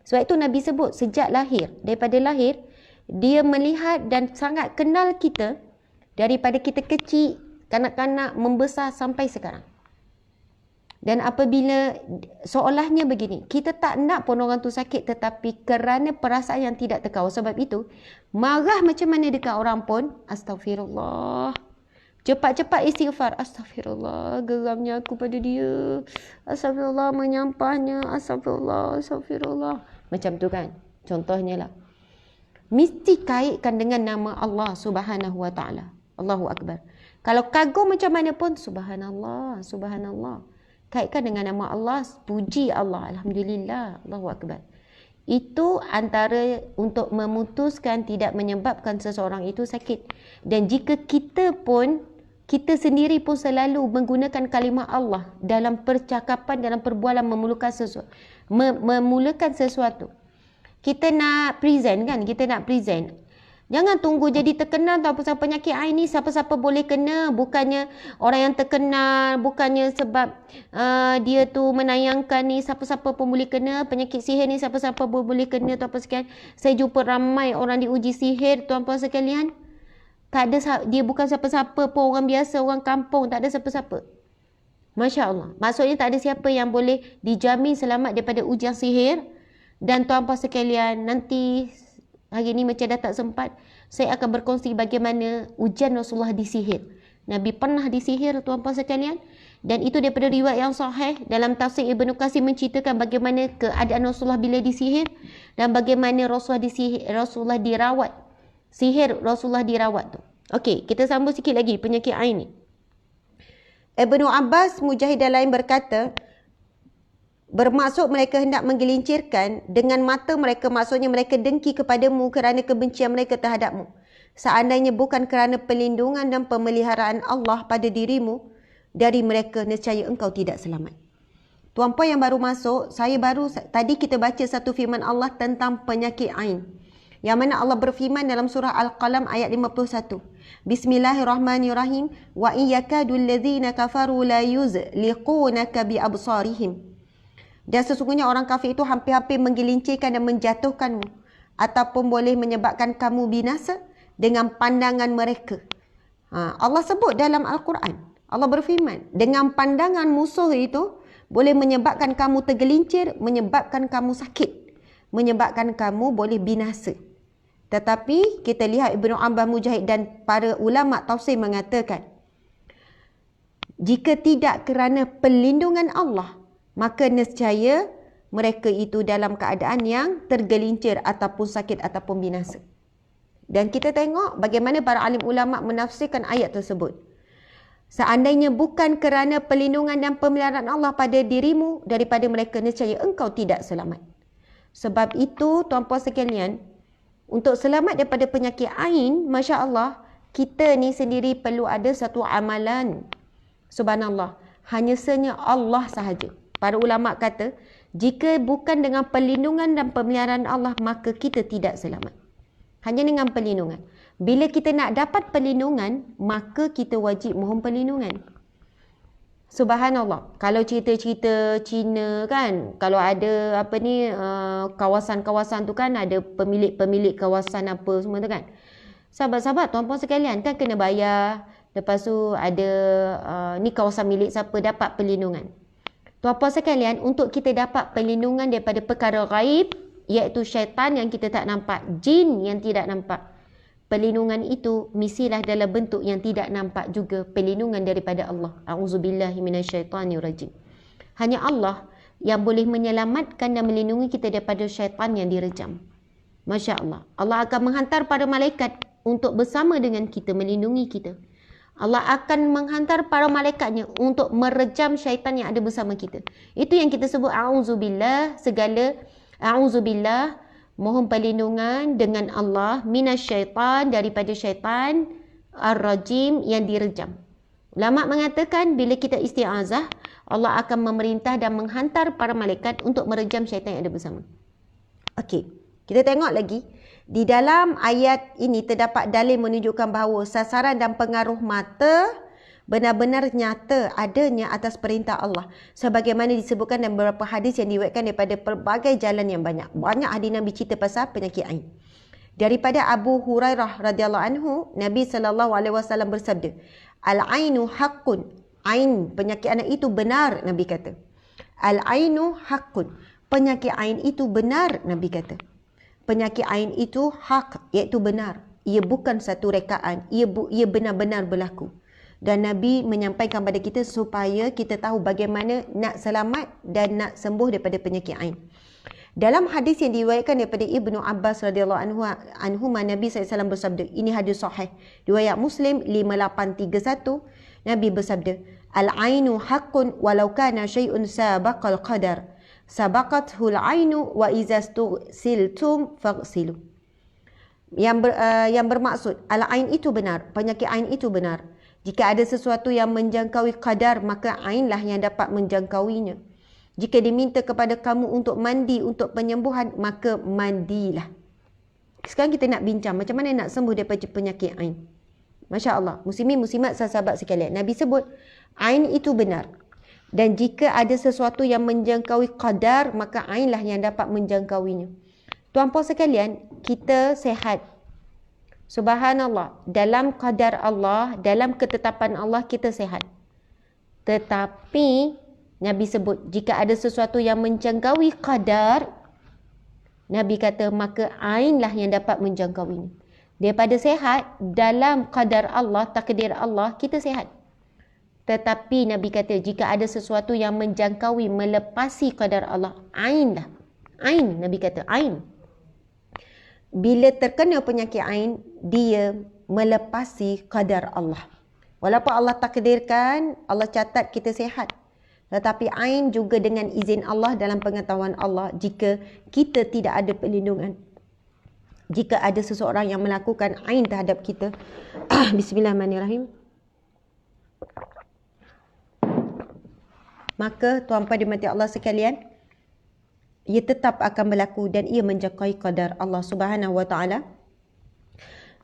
Sebab itu Nabi sebut sejak lahir, daripada lahir, dia melihat dan sangat kenal kita daripada kita kecil, kanak-kanak membesar sampai sekarang. Dan apabila seolahnya begini, kita tak nak pun orang tu sakit, tetapi kerana perasaan yang tidak terkawal, sebab itu marah macam mana dekat orang pun, astagfirullah, cepat-cepat istighfar, astagfirullah, geramnya aku pada dia, astagfirullah, menyampahnya, astagfirullah, astagfirullah, macam tu kan, contohnya lah. Mesti kaitkan dengan nama Allah Subhanahu Wa Taala. Allahu Akbar. Kalau kagum macam mana pun, subhanallah, subhanallah, kaitkan dengan nama Allah, puji Allah, alhamdulillah, Allahu Akbar. Itu antara untuk memutuskan tidak menyebabkan seseorang itu sakit. Dan jika kita sendiri pun selalu menggunakan kalimah Allah dalam percakapan, dalam perbualan memulakan sesuatu. Kita nak present kan, jangan tunggu jadi terkenal atau apa-apa. Penyakit ain ni siapa-siapa boleh kena. Bukannya orang yang terkenal, bukannya sebab dia tu menayangkan ni, siapa-siapa pun boleh kena. Penyakit sihir ni siapa-siapa pun boleh kena atau apa sekalian. Saya jumpa ramai orang diuji sihir, tuan-puan sekalian. Tak ada, dia bukan siapa-siapa pun, orang biasa, orang kampung, tak ada siapa-siapa. Masya Allah. Maksudnya tak ada siapa yang boleh dijamin selamat daripada ujian sihir. Dan tuan-puan sekalian, nanti hari ni macam dah tak sempat, saya akan berkongsi bagaimana ujian Rasulullah disihir. Nabi pernah disihir, tuan-puan sekalian. Dan itu daripada riwayat yang sahih. Dalam tafsir Ibnu Katsir menceritakan bagaimana keadaan Rasulullah bila disihir. Dan bagaimana Rasulullah dirawat. Sihir Rasulullah dirawat tu. Okey, kita sambung sikit lagi penyakit ain ni. Ibnu Abbas, Mujahid dan lain berkata, bermaksud mereka hendak menggelincirkan dengan mata mereka, maksudnya mereka dengki kepadamu kerana kebencian mereka terhadapmu. Seandainya bukan kerana perlindungan dan pemeliharaan Allah pada dirimu, dari mereka nescaya engkau tidak selamat. Tuan-puan yang baru masuk, tadi kita baca satu firman Allah tentang penyakit ain. Yang mana Allah berfirman dalam surah Al-Qalam ayat 51. Bismillahirrahmanirrahim. Wa in yakadul ladzina kafaru la yuzliqunaka bi absarihim. Dan sesungguhnya orang kafir itu hampir-hampir menggelincirkan dan menjatuhkanmu, ataupun boleh menyebabkan kamu binasa dengan pandangan mereka. Allah sebut dalam Al-Quran, Allah berfirman, dengan pandangan musuh itu boleh menyebabkan kamu tergelincir, menyebabkan kamu sakit, menyebabkan kamu boleh binasa. Tetapi kita lihat Ibnu Abbas, Mujahid dan para ulama tafsir mengatakan, jika tidak kerana perlindungan Allah, maka nescaya mereka itu dalam keadaan yang tergelincir ataupun sakit ataupun binasa. Dan kita tengok bagaimana para alim ulama menafsirkan ayat tersebut. Seandainya bukan kerana perlindungan dan pemeliharaan Allah pada dirimu, daripada mereka nescaya engkau tidak selamat. Sebab itu tuan-puan sekalian, untuk selamat daripada penyakit ain, Masya Allah, kita ni sendiri perlu ada satu amalan. Subhanallah, hanya senya Allah sahaja. Para ulama kata, jika bukan dengan perlindungan dan pemeliharaan Allah, maka kita tidak selamat. Hanya dengan perlindungan. Bila kita nak dapat perlindungan, maka kita wajib mohon perlindungan. Subhanallah. Kalau cerita-cerita Cina kan, kalau ada kawasan-kawasan tu kan, ada pemilik-pemilik kawasan apa semua tu kan. Sahabat-sahabat, tuan-puan sekalian, kan kena bayar. Lepas tu ada ni kawasan milik siapa, dapat perlindungan. Tuan-puan sekalian, untuk kita dapat perlindungan daripada perkara gaib, iaitu syaitan yang kita tak nampak, jin yang tidak nampak, perlindungan itu mestilah dalam bentuk yang tidak nampak juga, perlindungan daripada Allah. A'udzubillahi minasyaitanirrajim. Hanya Allah yang boleh menyelamatkan dan melindungi kita daripada syaitan yang direjam. Masya Allah. Allah akan menghantar para malaikat untuk bersama dengan kita, melindungi kita. Allah akan menghantar para malaikatnya untuk merejam syaitan yang ada bersama kita. Itu yang kita sebut a'udzubillah, a'udzubillah, mohon perlindungan dengan Allah, minasyaitan, daripada syaitan, ar-rajim, yang direjam. Ulama mengatakan bila kita isti'azah, Allah akan memerintah dan menghantar para malaikat untuk merejam syaitan yang ada bersama. Okey. Kita tengok lagi. Di dalam ayat ini terdapat dalil menunjukkan bahawa sasaran dan pengaruh mata benar-benar nyata adanya atas perintah Allah. Sebagaimana disebutkan dalam beberapa hadis yang diriwayatkan daripada pelbagai jalan yang banyak. Banyak hadis Nabi cerita pasal penyakit ain. Daripada Abu Hurairah radhiyallahu anhu, Nabi SAW bersabda, Al-ainu haqqun. Ain, penyakit anak itu benar, Nabi kata. Al-ainu haqqun. Penyakit ain itu benar, Nabi kata. Penyakit ain itu hak, iaitu benar. Ia bukan satu rekaan. Ia benar-benar berlaku. Dan Nabi menyampaikan kepada kita supaya kita tahu bagaimana nak selamat dan nak sembuh daripada penyakit ain. Dalam hadis yang diriwayatkan daripada Ibnu Abbas radhiyallahu anhu, Nabi SAW bersabda, ini hadis sahih. Riwayat Muslim 5831, Nabi bersabda, Al-ainu haqqun walau kana syai'un sabaqal qadar. Sabaqathul ainu wa iza siltum faghsilu. Yang bermaksud, al-ain itu benar, penyakit ain itu benar. Jika ada sesuatu yang menjangkaui qadar, maka ainlah yang dapat menjangkauinya. Jika diminta kepada kamu untuk mandi untuk penyembuhan, maka mandilah. Sekarang kita nak bincang macam mana nak sembuh daripada penyakit ain. Masya Allah, muslimin muslimat sahabat sekalian, Nabi sebut ain itu benar. Dan jika ada sesuatu yang menjangkaui qadar, maka ainlah yang dapat menjangkauinya. Tuan-puan sekalian, kita sehat. Subhanallah, dalam qadar Allah, dalam ketetapan Allah kita sehat. Tetapi Nabi sebut, jika ada sesuatu yang menjangkaui qadar, Nabi kata maka ainlah yang dapat menjangkauinya. Daripada sehat, dalam qadar Allah, takdir Allah, kita sehat. Tetapi Nabi kata jika ada sesuatu yang menjangkaui, melepasi qadar Allah, ainlah. Ain, Nabi kata ain. Bila terkena penyakit ain, dia melepasi qadar Allah. Walaupun Allah takdirkan, Allah catat kita sehat. Tetapi ain juga dengan izin Allah, dalam pengetahuan Allah, jika kita tidak ada perlindungan. Jika ada seseorang yang melakukan ain terhadap kita. Bismillahirrahmanirrahim. Maka tuan-puan dimati Allah sekalian, ia tetap akan berlaku dan ia menjangkaui qadar Allah Subhanahu wa taala.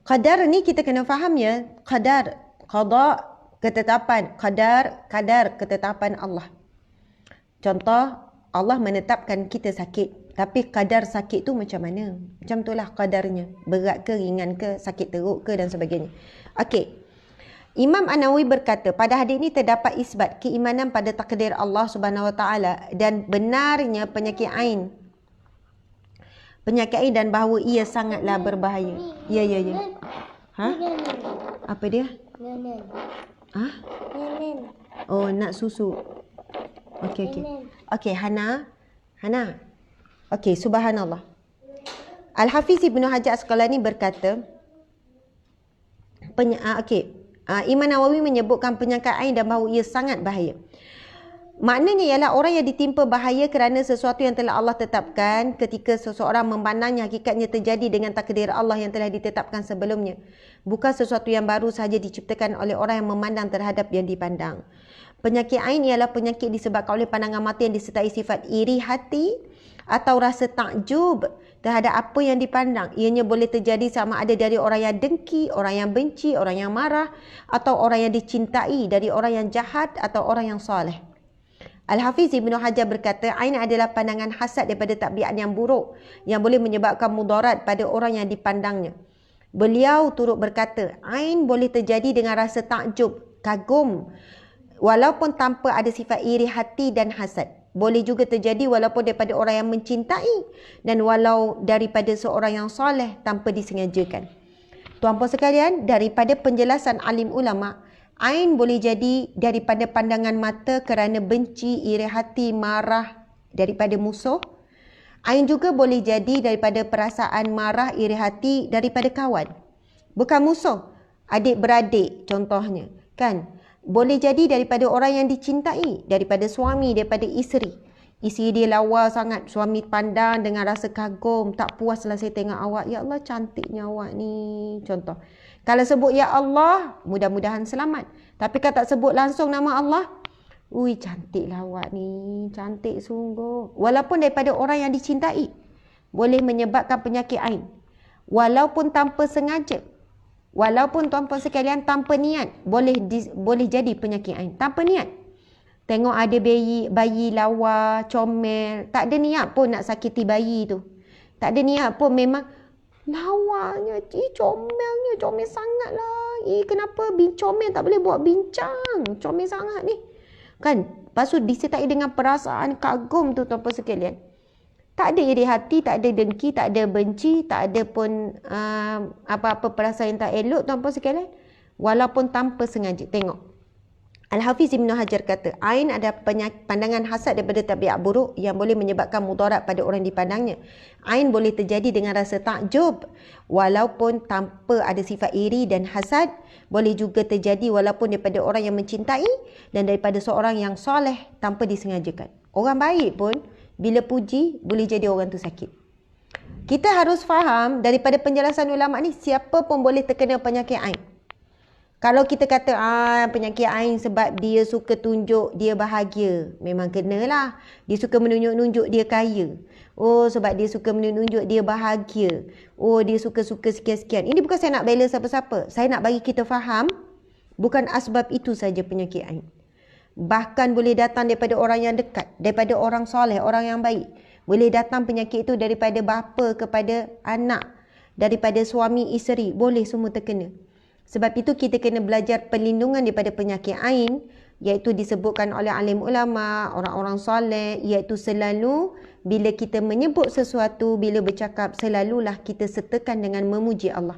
Qadar ni kita kena faham ya, qadar, qada, ketetapan, qadar ketetapan Allah. Contoh, Allah menetapkan kita sakit, tapi qadar sakit tu macam mana? Macam itulah qadarnya, berat ke, ringan ke, sakit teruk ke dan sebagainya. Okey. Imam An-Nawawi berkata, pada hadis ini terdapat isbat keimanan pada takdir Allah Subhanahu Wa Taala dan benarnya penyakit ain. Penyakit ain dan bahawa ia sangatlah berbahaya. Ya. Ha? Apa dia? Ha? Oh, nak susu. Okey. Okey, Hana. Okey, subhanallah. Al-Hafiz Ibnu Hajar Asqalani berkata, Imam Nawawi menyebutkan penyakit ain dan bahawa ia sangat bahaya. Maknanya ialah orang yang ditimpa bahaya kerana sesuatu yang telah Allah tetapkan ketika seseorang memandangnya, hakikatnya terjadi dengan takdir Allah yang telah ditetapkan sebelumnya. Bukan sesuatu yang baru sahaja diciptakan oleh orang yang memandang terhadap yang dipandang. Penyakit ain ialah penyakit disebabkan oleh pandangan mata yang disertai sifat iri hati atau rasa takjub terhadap apa yang dipandang. Ianya boleh terjadi sama ada dari orang yang dengki, orang yang benci, orang yang marah, atau orang yang dicintai, dari orang yang jahat atau orang yang soleh. Al-Hafiz Ibnu Hajar berkata, ain adalah pandangan hasad daripada tabiat yang buruk yang boleh menyebabkan mudarat pada orang yang dipandangnya. Beliau turut berkata, ain boleh terjadi dengan rasa takjub, kagum, walaupun tanpa ada sifat iri hati dan hasad. Boleh juga terjadi walaupun daripada orang yang mencintai dan walau daripada seorang yang soleh tanpa disengajakan. Tuan-puan sekalian, daripada penjelasan alim ulama, ain boleh jadi daripada pandangan mata kerana benci, iri hati, marah daripada musuh. Ain juga boleh jadi daripada perasaan marah, iri hati daripada kawan. Bukan musuh, adik-beradik contohnya, kan? Boleh jadi daripada orang yang dicintai, daripada suami, daripada isteri. Isteri dia lawa sangat, suami pandang dengan rasa kagum, tak puaslah saya tengok awak. Ya Allah, cantiknya awak ni. Contoh. Kalau sebut ya Allah, mudah-mudahan selamat. Tapi kalau tak sebut langsung nama Allah, cantiklah awak ni, cantik sungguh. Walaupun daripada orang yang dicintai. boleh menyebabkan penyakit ain. Walaupun tanpa sengaja. Walaupun tuan-puan sekalian tanpa niat, boleh jadi penyakit ain. Tanpa niat. Tengok ada bayi lawa, comel. Tak ada niat pun nak sakiti bayi tu. Tak ada niat pun, memang lawanya, comelnya, comel sangat lah. Kenapa comel tak boleh buat bincang? Comel sangat ni. Kan? Lepas tu disertai dengan perasaan kagum tu tuan-puan sekalian. Tak ada iri hati, tak ada dengki, tak ada benci, tak ada pun apa-apa perasaan yang tak elok tuan-puan sekalian. Walaupun tanpa sengaja. Tengok. Al-Hafiz Ibn Hajar kata, ain ada pandangan hasad daripada tabiat buruk yang boleh menyebabkan mudarat pada orang dipandangnya. Ain boleh terjadi dengan rasa takjub walaupun tanpa ada sifat iri dan hasad. Boleh juga terjadi walaupun daripada orang yang mencintai dan daripada seorang yang soleh tanpa disengajakan. Orang baik pun bila puji boleh jadi orang tu sakit. Kita harus faham daripada penjelasan ulama ni, siapa pun boleh terkena penyakit ain. Kalau kita kata penyakit ain sebab dia suka tunjuk dia bahagia, memang kenalah. Dia suka menunjuk-nunjuk dia kaya. Oh, sebab dia suka menunjuk dia bahagia. Oh, dia suka-suka sekian-sekian. Ini bukan saya nak bela siapa-siapa. Saya nak bagi kita faham, bukan asbab itu saja penyakit ain. Bahkan boleh datang daripada orang yang dekat, daripada orang soleh, orang yang baik. Boleh datang penyakit itu daripada bapa kepada anak, daripada suami isteri, boleh semua terkena. Sebab itu kita kena belajar perlindungan daripada penyakit ain, iaitu disebutkan oleh alim ulama, orang-orang soleh, iaitu selalu bila kita menyebut sesuatu, bila bercakap, selalulah kita sertakan dengan memuji Allah.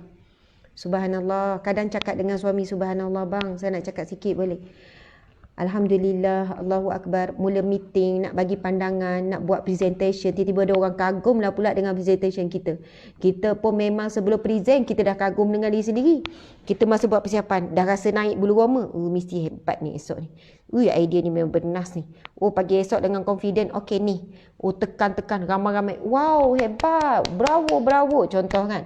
Subhanallah. Kadang cakap dengan suami, subhanallah bang, saya nak cakap sikit boleh? Alhamdulillah, Allahu Akbar. Mula meeting, nak bagi pandangan, nak buat presentation, tiba-tiba ada orang kagum lah pula dengan presentation kita. Kita pun memang sebelum present, kita dah kagum dengan diri sendiri. Kita masa buat persiapan, dah rasa naik bulu roma. Mesti hebat ni esok ni. Idea ni memang bernas ni. Pagi esok dengan confident, okey ni. Tekan-tekan, ramai-ramai. Wow, hebat. Bravo. Contoh kan.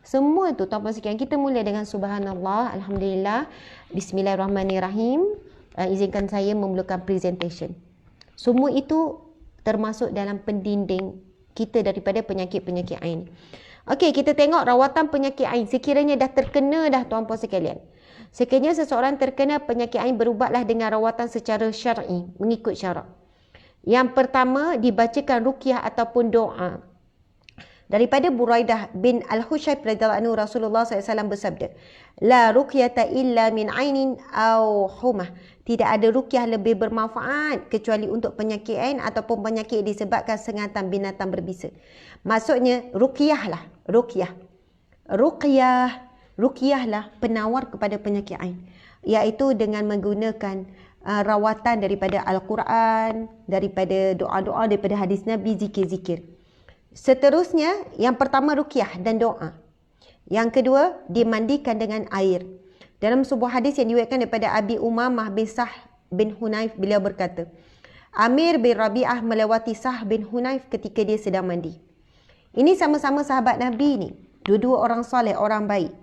Semua tu tuan-puan sekalian, kita mula dengan subhanallah, alhamdulillah, bismillahirrahmanirrahim. Izinkan saya memerlukan presentation. Semua itu termasuk dalam pendinding kita daripada penyakit-penyakit ain. Okey, kita tengok rawatan penyakit ain. Sekiranya dah terkena dah tuan-puan sekalian. Sekiranya seseorang terkena penyakit ain, berubatlah dengan rawatan secara syar'i, mengikut syarak. Yang pertama, dibacakan ruqyah ataupun doa. Daripada Buraidah bin Al-Hushayb radhiyallahu anhu, Rasulullah SAW bersabda, la ruqyata illa min ainin aw humah. Tidak ada ruqyah lebih bermanfaat kecuali untuk penyakit ain ataupun penyakit disebabkan sengatan binatang berbisa. Maksudnya ruqyah lah. Ruqyah lah penawar kepada penyakit ain, iaitu dengan menggunakan rawatan daripada Al-Quran, daripada doa-doa, daripada hadis Nabi, zikir-zikir. Seterusnya, yang pertama ruqyah dan doa. Yang kedua, dimandikan dengan air. Dalam sebuah hadis yang diriwayatkan daripada Abi Umamah bin Sah bin Hunayf, beliau berkata, Amir bin Rabi'ah melewati Sah bin Hunayf ketika dia sedang mandi. Ini sama-sama sahabat Nabi ni. Dua-dua orang soleh, orang baik.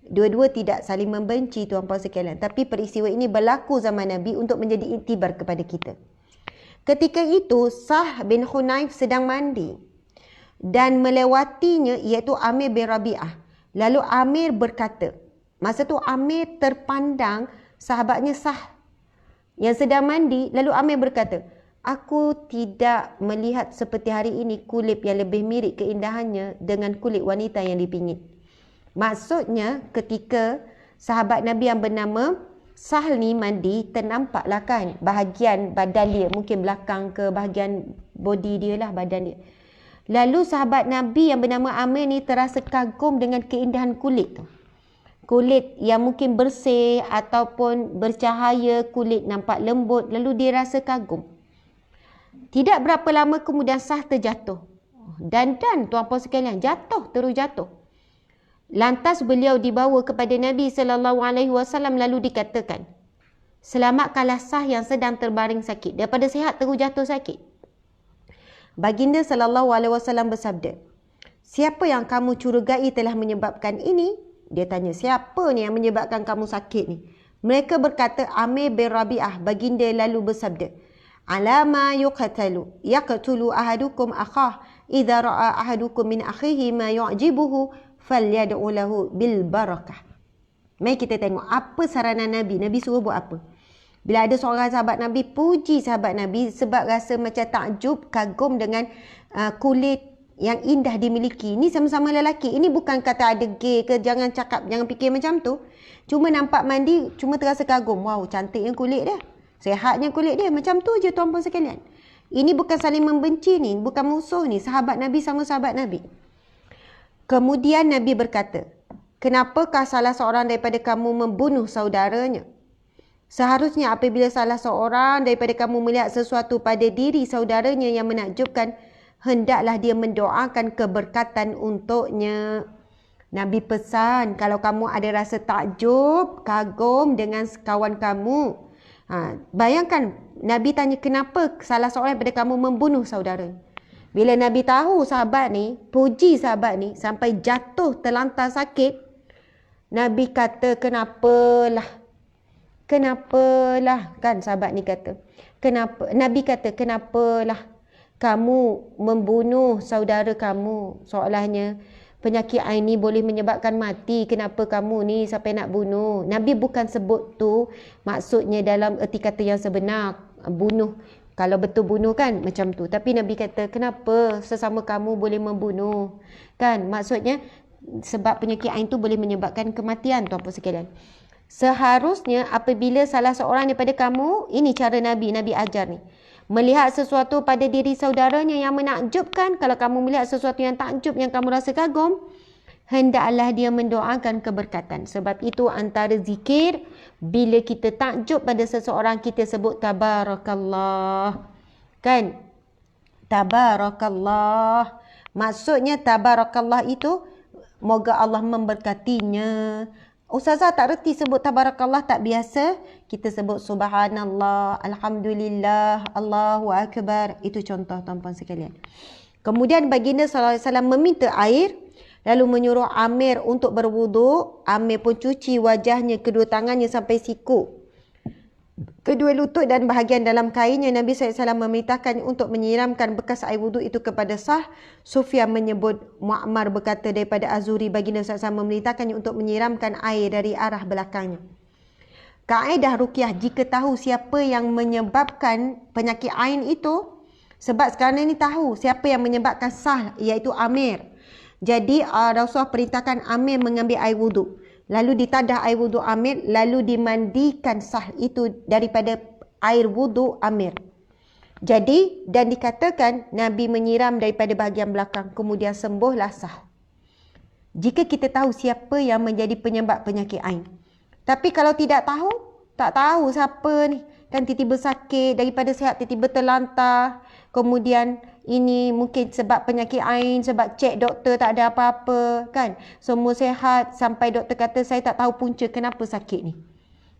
Dua-dua tidak saling membenci tuan-puan sekalian. Tapi peristiwa ini berlaku zaman Nabi untuk menjadi iktibar kepada kita. Ketika itu, Sah bin Hunayf sedang mandi dan melewatinya, iaitu Amir bin Rabi'ah. Lalu Amir berkata, masa tu Amir terpandang sahabatnya Sah yang sedang mandi. Lalu Amir berkata, aku tidak melihat seperti hari ini kulit yang lebih mirip keindahannya dengan kulit wanita yang dipingit. Maksudnya ketika sahabat Nabi yang bernama Sahal ni mandi, ternampaklah kan bahagian badan dia, mungkin belakang ke bahagian body dia lah, badan dia. Lalu sahabat Nabi yang bernama Amir ni terasa kagum dengan keindahan kulit tu. Kulit yang mungkin bersih ataupun bercahaya, kulit nampak lembut, lalu dia rasa kagum. Tidak berapa lama kemudian Sah terjatuh. Dan tuan-puan sekalian, terus jatuh. Lantas beliau dibawa kepada Nabi SAW, lalu dikatakan, selamatkanlah Sah yang sedang terbaring sakit. Daripada sihat terus jatuh sakit. Baginda SAW bersabda, siapa yang kamu curigai telah menyebabkan ini? Dia tanya, siapa ni yang menyebabkan kamu sakit ni? Mereka berkata, Amir bin Rabi'ah. Baginda lalu bersabda, alama yaqtulu ahadukum akhah idza ra'a ahadukum min akhihi ma yu'jibuhu falyad'u lahu bil barakah. Mari kita tengok apa saranan Nabi. Nabi suruh buat apa? Bila ada seorang sahabat Nabi, puji sahabat Nabi sebab rasa macam takjub, kagum dengan kulit yang indah dimiliki. Ini sama-sama lelaki. Ini bukan kata ada gay ke, jangan cakap, jangan fikir macam tu. Cuma nampak mandi, cuma terasa kagum. Wow, cantiknya kulit dia. Sehatnya kulit dia. Macam tu je tuan-puan sekalian. Ini bukan saling membenci ni, bukan musuh ni. Sahabat Nabi sama sahabat Nabi. Kemudian Nabi berkata, kenapakah salah seorang daripada kamu membunuh saudaranya? Seharusnya apabila salah seorang daripada kamu melihat sesuatu pada diri saudaranya yang menakjubkan, hendaklah dia mendoakan keberkatan untuknya. Nabi pesan, kalau kamu ada rasa takjub, kagum dengan kawan kamu. Bayangkan, Nabi tanya kenapa salah seorang daripada kamu membunuh saudara. Bila Nabi tahu sahabat ni, puji sahabat ni sampai jatuh terlantar sakit, Nabi kata kenapalah. Kenapalah, kan sahabat ni kata. Kenapa? Nabi kata kenapalah kamu membunuh saudara kamu. Soalnya penyakit ain ni boleh menyebabkan mati. Kenapa kamu ni sampai nak bunuh? Nabi bukan sebut tu maksudnya dalam erti kata yang sebenar. Bunuh. Kalau betul bunuh kan macam tu. Tapi Nabi kata kenapa sesama kamu boleh membunuh? Kan maksudnya sebab penyakit ain tu boleh menyebabkan kematian tuan-puan sekalian. Seharusnya apabila salah seorang daripada kamu, ini cara Nabi ajar ni. Melihat sesuatu pada diri saudaranya yang menakjubkan, kalau kamu melihat sesuatu yang takjub, yang kamu rasa kagum, hendaklah dia mendoakan keberkatan. Sebab itu antara zikir, bila kita takjub pada seseorang, kita sebut tabarakallah. Kan? Tabarakallah. Maksudnya tabarakallah itu, moga Allah memberkatinya. Ustazah tak reti sebut tabarakallah, tak biasa. Kita sebut subhanallah, alhamdulillah, Allahu akbar. Itu contoh tuan-puan sekalian. Kemudian baginda sallallahu alaihi wasallam meminta air, lalu menyuruh Amir untuk berwuduk. Amir pun cuci wajahnya, kedua tangannya sampai siku, kedua lutut dan bahagian dalam kainnya. Nabi SAW memerintahkan untuk menyiramkan bekas air wuduk itu kepada sah. Sufyan menyebut Mu'ammar berkata daripada Azuri, baginda SAW memerintahkannya untuk menyiramkan air dari arah belakangnya. Kaedah ruqyah, jika tahu siapa yang menyebabkan penyakit ain itu, sebab sekarang ini tahu siapa yang menyebabkan sah, iaitu Amir. Jadi Rasulullah perintahkan Amir mengambil air wuduk. Lalu ditadah air wuduk Amir, lalu dimandikan sah itu daripada air wuduk Amir. Jadi, dan dikatakan Nabi menyiram daripada bahagian belakang, kemudian sembuhlah sah. Jika kita tahu siapa yang menjadi penyebab penyakit ain. Tapi kalau tidak tahu, tak tahu siapa ni. Kan tiba-tiba sakit, daripada sihat tiba-tiba terlantar. Kemudian ini mungkin sebab penyakit ain, sebab cek doktor tak ada apa-apa, kan? Semua sihat sampai doktor kata saya tak tahu punca kenapa sakit ni.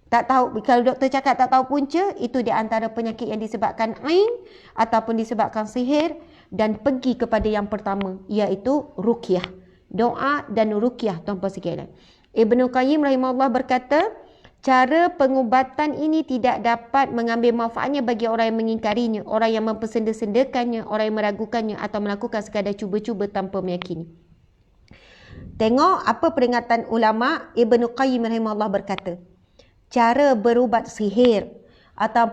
Tak tahu, kalau doktor cakap tak tahu punca, itu di antara penyakit yang disebabkan ain ataupun disebabkan sihir, dan pergi kepada yang pertama, iaitu ruqyah. Doa dan ruqyah tuan-puan sekalian. Ibnu Qayyim rahimahullah berkata, cara pengubatan ini tidak dapat mengambil manfaatnya bagi orang yang mengingkarinya, orang yang mempersenda-sendakannya, orang yang meragukannya atau melakukan sekadar cuba-cuba tanpa meyakini. Tengok apa peringatan ulama. Ibnu Qayyim rahimahullah berkata, cara berubat sihir atau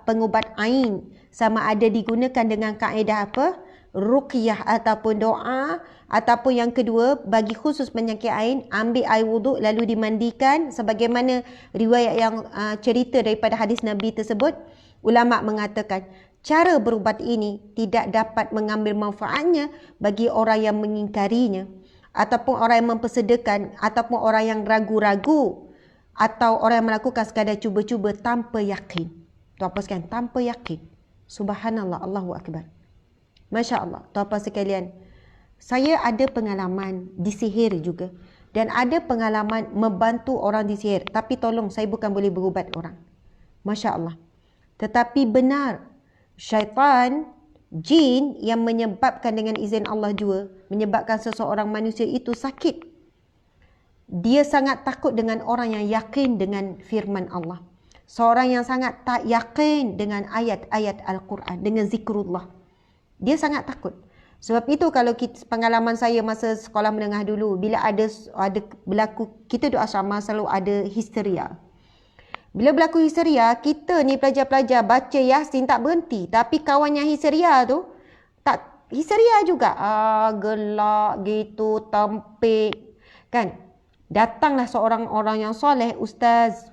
pengubat ain sama ada digunakan dengan kaedah apa? Ruqyah ataupun doa, ataupun yang kedua bagi khusus penyakit ain, ambil air wuduk lalu dimandikan sebagaimana riwayat yang cerita daripada hadis Nabi tersebut. Ulama mengatakan cara berubat ini tidak dapat mengambil manfaatnya bagi orang yang mengingkarinya, ataupun orang yang mempersedakan, ataupun orang yang ragu-ragu, atau orang yang melakukan sekadar cuba-cuba tanpa yakin. Tuan-puan sekalian, tanpa yakin. Subhanallah, Allahu akbar. Masya Allah, tuan-puan sekalian, saya ada pengalaman disihir juga. Dan ada pengalaman membantu orang disihir. Tapi tolong, saya bukan boleh berubat orang. Masya Allah. Tetapi benar, syaitan, jin yang menyebabkan dengan izin Allah juga, menyebabkan seseorang manusia itu sakit. Dia sangat takut dengan orang yang yakin dengan firman Allah. Seorang yang sangat tak yakin dengan ayat-ayat Al-Quran, dengan zikrullah. Dia sangat takut. Sebab itu kalau pengalaman saya masa sekolah menengah dulu, bila ada berlaku, kita duduk asrama selalu ada histeria. Bila berlaku histeria, kita ni pelajar-pelajar baca Yasin tak berhenti. Tapi kawan yang histeria tu, tak histeria juga. Gelak gitu, tempik. Kan? Datanglah seorang orang yang soleh, ustaz.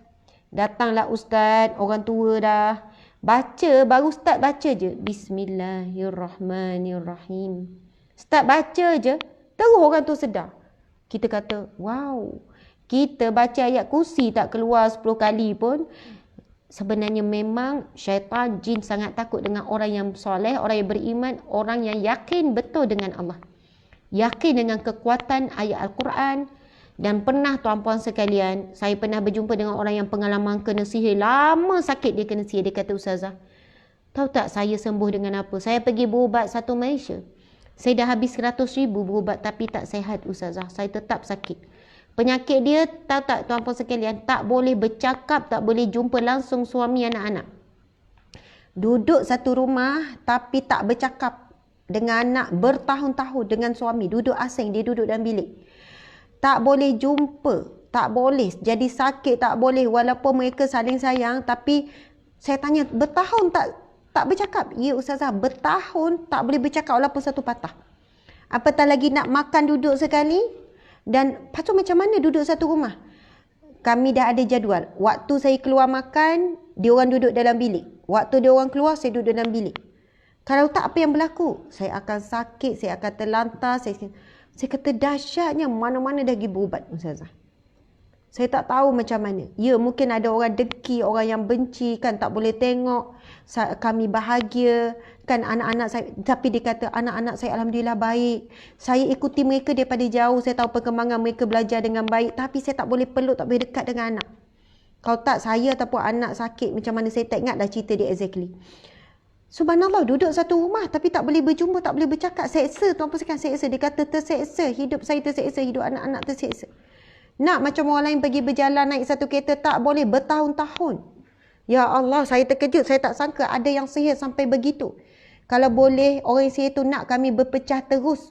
Datanglah ustaz, orang tua dah. Baca, baru start baca je. Bismillahirrahmanirrahim. Start baca je, terus orang tu sedar. Kita kata, wow, kita baca ayat kursi tak keluar 10 kali pun, sebenarnya memang syaitan, jin sangat takut dengan orang yang soleh, orang yang beriman, orang yang yakin betul dengan Allah. Yakin dengan kekuatan ayat Al-Quran. Dan pernah tuan-puan sekalian, saya pernah berjumpa dengan orang yang pengalaman kena sihir. Lama sakit dia kena sihir. Dia kata, ustazah, tahu tak saya sembuh dengan apa? Saya pergi berubat satu Malaysia. Saya dah habis 100,000 berubat tapi tak sihat ustazah. Saya tetap sakit. Penyakit dia, tahu tak tuan-puan sekalian, tak boleh bercakap, tak boleh jumpa langsung suami anak-anak. Duduk satu rumah tapi tak bercakap dengan anak bertahun-tahun, dengan suami. Duduk asing, dia duduk dalam bilik. Tak boleh jumpa, tak boleh. Jadi sakit tak boleh walaupun mereka saling sayang. Tapi saya tanya, bertahun tak bercakap? Ya ustazah, bertahun tak boleh bercakap walaupun satu patah. Apatah lagi nak makan duduk sekali. Dan lepas tu macam mana duduk satu rumah? Kami dah ada jadual. Waktu saya keluar makan, dia orang duduk dalam bilik. Waktu dia orang keluar, saya duduk dalam bilik. Kalau tak, apa yang berlaku? Saya akan sakit, saya akan terlantar, saya kata dahsyatnya, mana-mana dah pergi berubat ustazah. Saya tak tahu macam mana. Ya, mungkin ada orang dengki, orang yang benci kan, tak boleh tengok kami bahagia kan anak-anak saya. Tapi dia kata anak-anak saya alhamdulillah baik. Saya ikuti mereka daripada jauh, saya tahu perkembangan mereka belajar dengan baik. Tapi saya tak boleh peluk, tak boleh dekat dengan anak. Kalau tak, saya ataupun anak sakit macam mana, saya tak ingat dah cerita dia exactly. Subhanallah, duduk satu rumah tapi tak boleh berjumpa, tak boleh bercakap. Seksa, tuan-puan sekalian, seksa. Dia kata terseksa, hidup saya terseksa, hidup anak-anak terseksa. Nak macam orang lain pergi berjalan naik satu kereta, tak boleh bertahun-tahun. Ya Allah, saya terkejut, saya tak sangka ada yang sihir sampai begitu. Kalau boleh, orang sihir tu nak kami berpecah terus.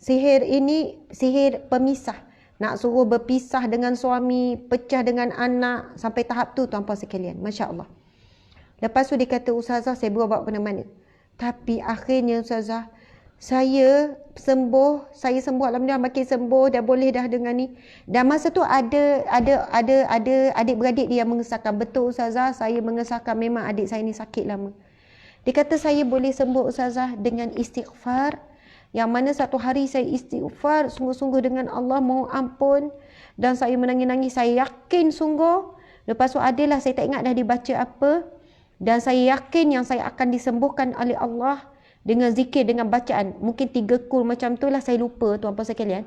Sihir ini, sihir pemisah. Nak suruh berpisah dengan suami, pecah dengan anak, sampai tahap tu tuan-puan sekalian. Masya Allah. Lepas tu dia kata, ustazah saya berubat ke mana-mana. Tapi akhirnya ustazah, saya sembuh alhamdulillah, makin sembuh, dah boleh dah dengan ni. Dan masa tu ada adik-beradik dia yang mengesahkan, betul ustazah, saya mengesahkan memang adik saya ni sakit lama. Dia kata saya boleh sembuh ustazah dengan istighfar. Yang mana satu hari saya istighfar sungguh-sungguh dengan Allah, mohon ampun. Dan saya menangis-nangis, saya yakin sungguh. Lepas tu adalah saya tak ingat dah dibaca apa. Dan saya yakin yang saya akan disembuhkan oleh Allah dengan zikir, dengan bacaan. Mungkin 3 kul macam tu lah, saya lupa tuan-puan sekalian.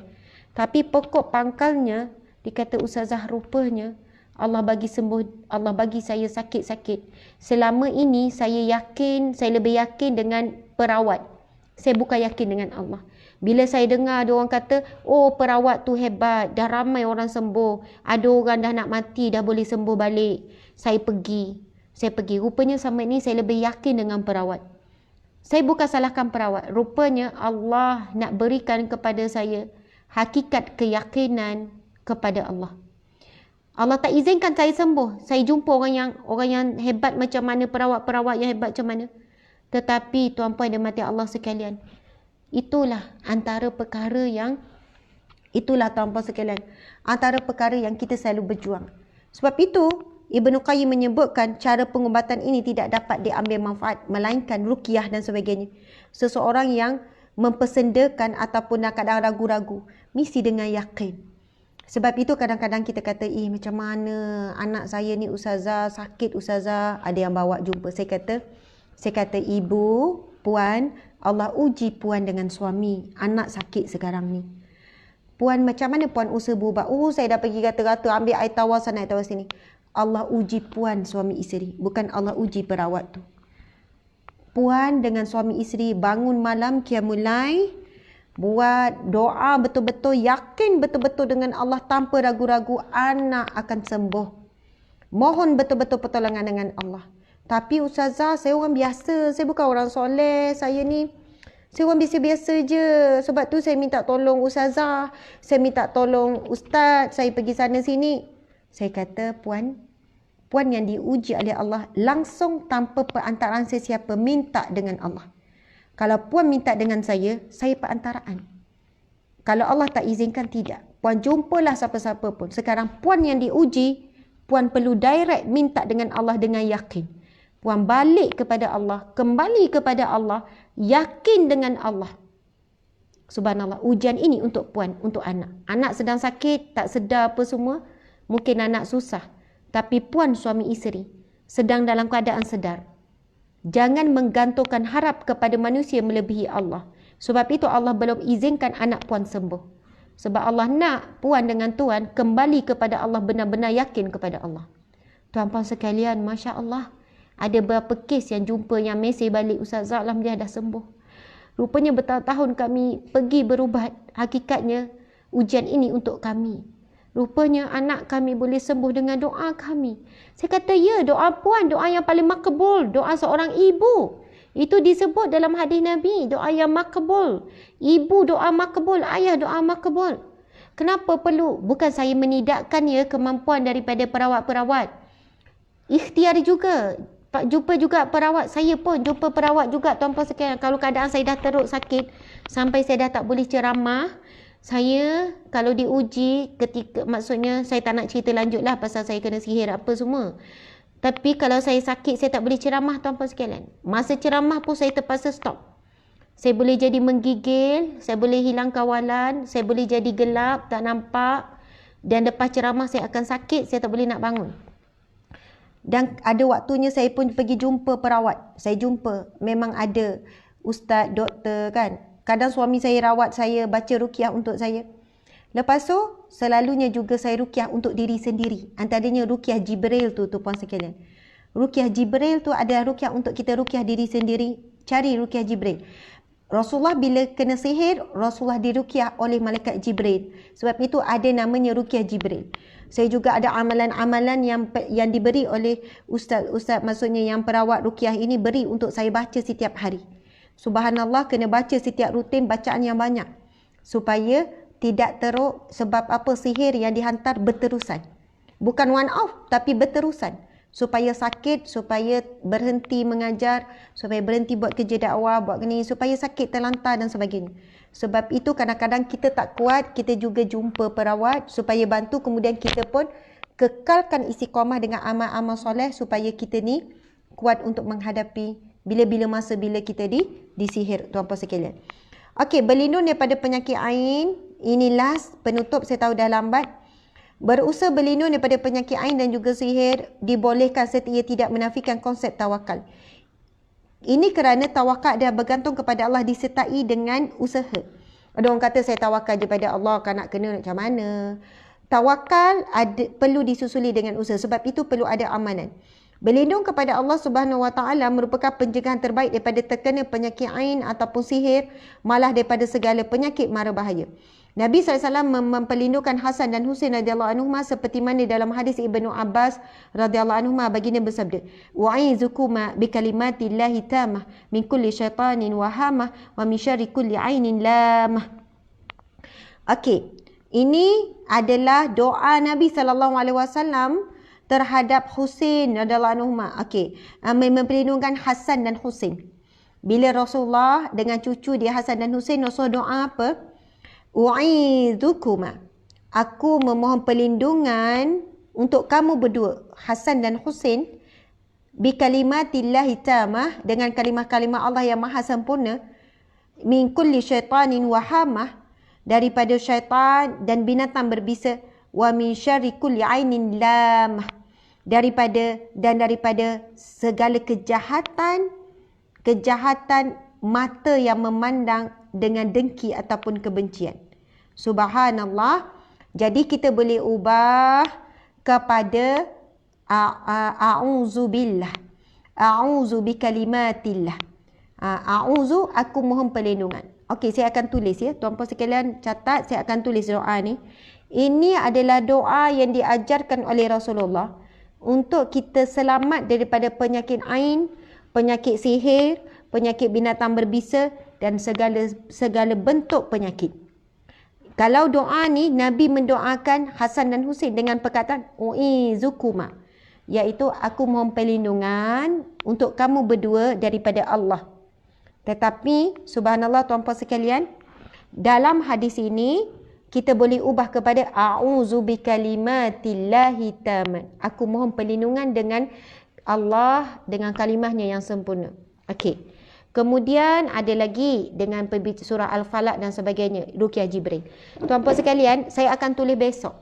Tapi pokok pangkalnya, dikata ustazah rupanya Allah bagi sembuh, Allah bagi saya sakit-sakit. Selama ini saya yakin, saya lebih yakin dengan perawat. Saya bukan yakin dengan Allah. Bila saya dengar ada orang kata, oh perawat tu hebat, dah ramai orang sembuh. Ada orang dah nak mati, dah boleh sembuh balik. Saya pergi. Rupanya sama ini saya lebih yakin dengan perawat. Saya bukan salahkan perawat. Rupanya Allah nak berikan kepada saya hakikat keyakinan kepada Allah. Allah tak izinkan saya sembuh. Saya jumpa orang yang hebat macam mana, perawat-perawat yang hebat macam mana. Tetapi tuan-puan dan mati Allah sekalian, itulah tuan-puan sekalian, antara perkara yang kita selalu berjuang. Sebab itu Ibnu Qayyim menyebutkan cara pengubatan ini tidak dapat diambil manfaat melainkan ruqyah dan sebagainya. Seseorang yang mempersendakan ataupun kadang ragu-ragu, mesti dengan yakin. Sebab itu kadang-kadang kita kata, macam mana anak saya ni ustazah, sakit ustazah, ada yang bawa jumpa. Saya kata ibu, puan, Allah uji puan dengan suami, anak sakit sekarang ni. Puan macam mana puan usaha berubat? Saya dah pergi kata-kata, ambil air tawar sana, air tawar sini. Allah uji puan suami isteri, bukan Allah uji perawat tu. Puan dengan suami isteri bangun malam qiyamul lail, buat doa betul-betul, yakin betul-betul dengan Allah tanpa ragu-ragu, anak akan sembuh. Mohon betul-betul pertolongan dengan Allah. Tapi ustazah, saya orang biasa, saya bukan orang soleh, saya ni Saya orang biasa-biasa je. Sebab tu saya minta tolong ustazah, saya minta tolong ustaz, saya pergi sana sini. Saya kata, puan yang diuji oleh Allah langsung tanpa perantaraan sesiapa, minta dengan Allah. Kalau puan minta dengan saya perantaraan. Kalau Allah tak izinkan, tidak. Puan jumpalah siapa-siapa pun. Sekarang puan yang diuji, puan perlu direct minta dengan Allah dengan yakin. Puan balik kepada Allah, kembali kepada Allah, yakin dengan Allah. Subhanallah, ujian ini untuk puan, untuk anak. Anak sedang sakit, tak sedar apa semua. Mungkin anak susah. Tapi puan suami isteri sedang dalam keadaan sedar. Jangan menggantungkan harap kepada manusia melebihi Allah. Sebab itu Allah belum izinkan anak puan sembuh. Sebab Allah nak puan dengan tuan kembali kepada Allah, benar-benar yakin kepada Allah. Tuan-puan sekalian, Masya Allah. Ada beberapa kes yang jumpa yang mesej balik, Ustazah, alhamdulillah dah sembuh. Rupanya bertahun-tahun kami pergi berubat. Hakikatnya ujian ini untuk kami. Rupanya anak kami boleh sembuh dengan doa kami. Saya kata, ya, doa puan, doa yang paling makbul. Doa seorang ibu. Itu disebut dalam hadis Nabi, doa yang makbul. Ibu doa makbul, ayah doa makbul. Kenapa perlu? Bukan saya menidakkan ya kemampuan daripada perawat-perawat. Ikhtiar juga. Jumpa juga perawat, saya pun jumpa perawat juga, tuan-puan sekalian. Kalau keadaan saya dah teruk sakit sampai saya dah tak boleh ceramah, saya kalau diuji ketika, maksudnya saya tak nak cerita lanjut lah pasal saya kena sihir apa semua. Tapi kalau saya sakit, saya tak boleh ceramah, tuan-puan sekalian. Masa ceramah pun saya terpaksa stop. Saya boleh jadi menggigil, saya boleh hilang kawalan, saya boleh jadi gelap, tak nampak. Dan lepas ceramah saya akan sakit, saya tak boleh nak bangun. Dan ada waktunya saya pun pergi jumpa perawat. Saya jumpa, memang ada ustaz, doktor kan. Kadang suami saya rawat saya, baca ruqyah untuk saya. Lepas tu, selalunya juga saya ruqyah untuk diri sendiri. Antaranya ruqyah Jibril tu puan sekalian. Ruqyah Jibril tu adalah ruqyah untuk kita ruqyah diri sendiri. Cari ruqyah Jibril. Rasulullah bila kena sihir, Rasulullah diruqyah oleh malaikat Jibril. Sebab itu ada namanya ruqyah Jibril. Saya juga ada amalan-amalan yang diberi oleh ustaz-ustaz, maksudnya yang perawat ruqyah ini beri untuk saya baca setiap hari. Subhanallah, kena baca setiap rutin bacaan yang banyak. Supaya tidak teruk, sebab apa, sihir yang dihantar berterusan. Bukan one off, tapi berterusan. Supaya sakit, supaya berhenti mengajar, supaya berhenti buat kerja dakwah, buat ni, supaya sakit terlantar dan sebagainya. Sebab itu kadang-kadang kita tak kuat, kita juga jumpa perawat supaya bantu, kemudian kita pun kekalkan istiqamah dengan amal-amal soleh supaya kita ni kuat untuk menghadapi bila-bila masa bila kita disihir, tuan-puan sekalian. Okey, berlindung daripada penyakit ain. Ini last, penutup, saya tahu dah lambat. Berusaha berlindung daripada penyakit ain dan juga sihir dibolehkan serta ia tidak menafikan konsep tawakal. Ini kerana tawakal adalah bergantung kepada Allah disertai dengan usaha. Ada orang kata saya tawakal je pada Allah, kan nak kena macam mana. Tawakal perlu disusuli dengan usaha. Sebab itu perlu ada amalan. Berlindung kepada Allah Subhanahu Wa Taala merupakan pencegahan terbaik daripada terkena penyakit ain ataupun sihir, malah daripada segala penyakit mara bahaya. Nabi SAW memperlindungkan Hasan dan Husain radhiyallahu anhuma seperti mana dalam hadis Ibnu Abbas radhiyallahu anhuma baginda bersabda, "Wa'izukuma bi kalimatillahi tamah min kulli syaitanin wahamah wa min syarri kulli ainin lamah." Okey, ini adalah doa Nabi SAW terhadap Husain radhiyallahu anhuma. Okey, memperlindungkan Hasan dan Husain. Bila Rasulullah dengan cucu dia Hasan dan Husain, Rasul doa apa? U'idhukuma, aku memohon perlindungan untuk kamu berdua, Hasan dan Husain, bi kalimatillahi tamah, dengan kalimah-kalimah Allah yang maha sempurna, min kulli syaitanin wahamah, daripada syaitan dan binatang berbisa, wa min syarri kulli ainin lamah, daripada segala kejahatan mata yang memandang dengan dengki ataupun kebencian. Subhanallah. Jadi kita boleh ubah kepada a'udzubillah, a'udzu bikalimatillah. A'udzu, aku mohon perlindungan. Okey, saya akan tulis ya. Tuan-puan sekalian catat, saya akan tulis doa ni. Ini adalah doa yang diajarkan oleh Rasulullah untuk kita selamat daripada penyakit ain, penyakit sihir, penyakit binatang berbisa dan segala bentuk penyakit. Kalau doa ni Nabi mendoakan Hasan dan Husain dengan perkataan u'izukuma, iaitu aku mohon perlindungan untuk kamu berdua daripada Allah. Tetapi subhanallah tuan-puan sekalian, dalam hadis ini kita boleh ubah kepada a'udzu bikalimatillahi tammat. Aku mohon perlindungan dengan Allah dengan kalimahnya yang sempurna. Okey. Kemudian ada lagi dengan surah Al-Falaq dan sebagainya, Ruqyah Jibril. Tuan-puan sekalian, saya akan tulis besok.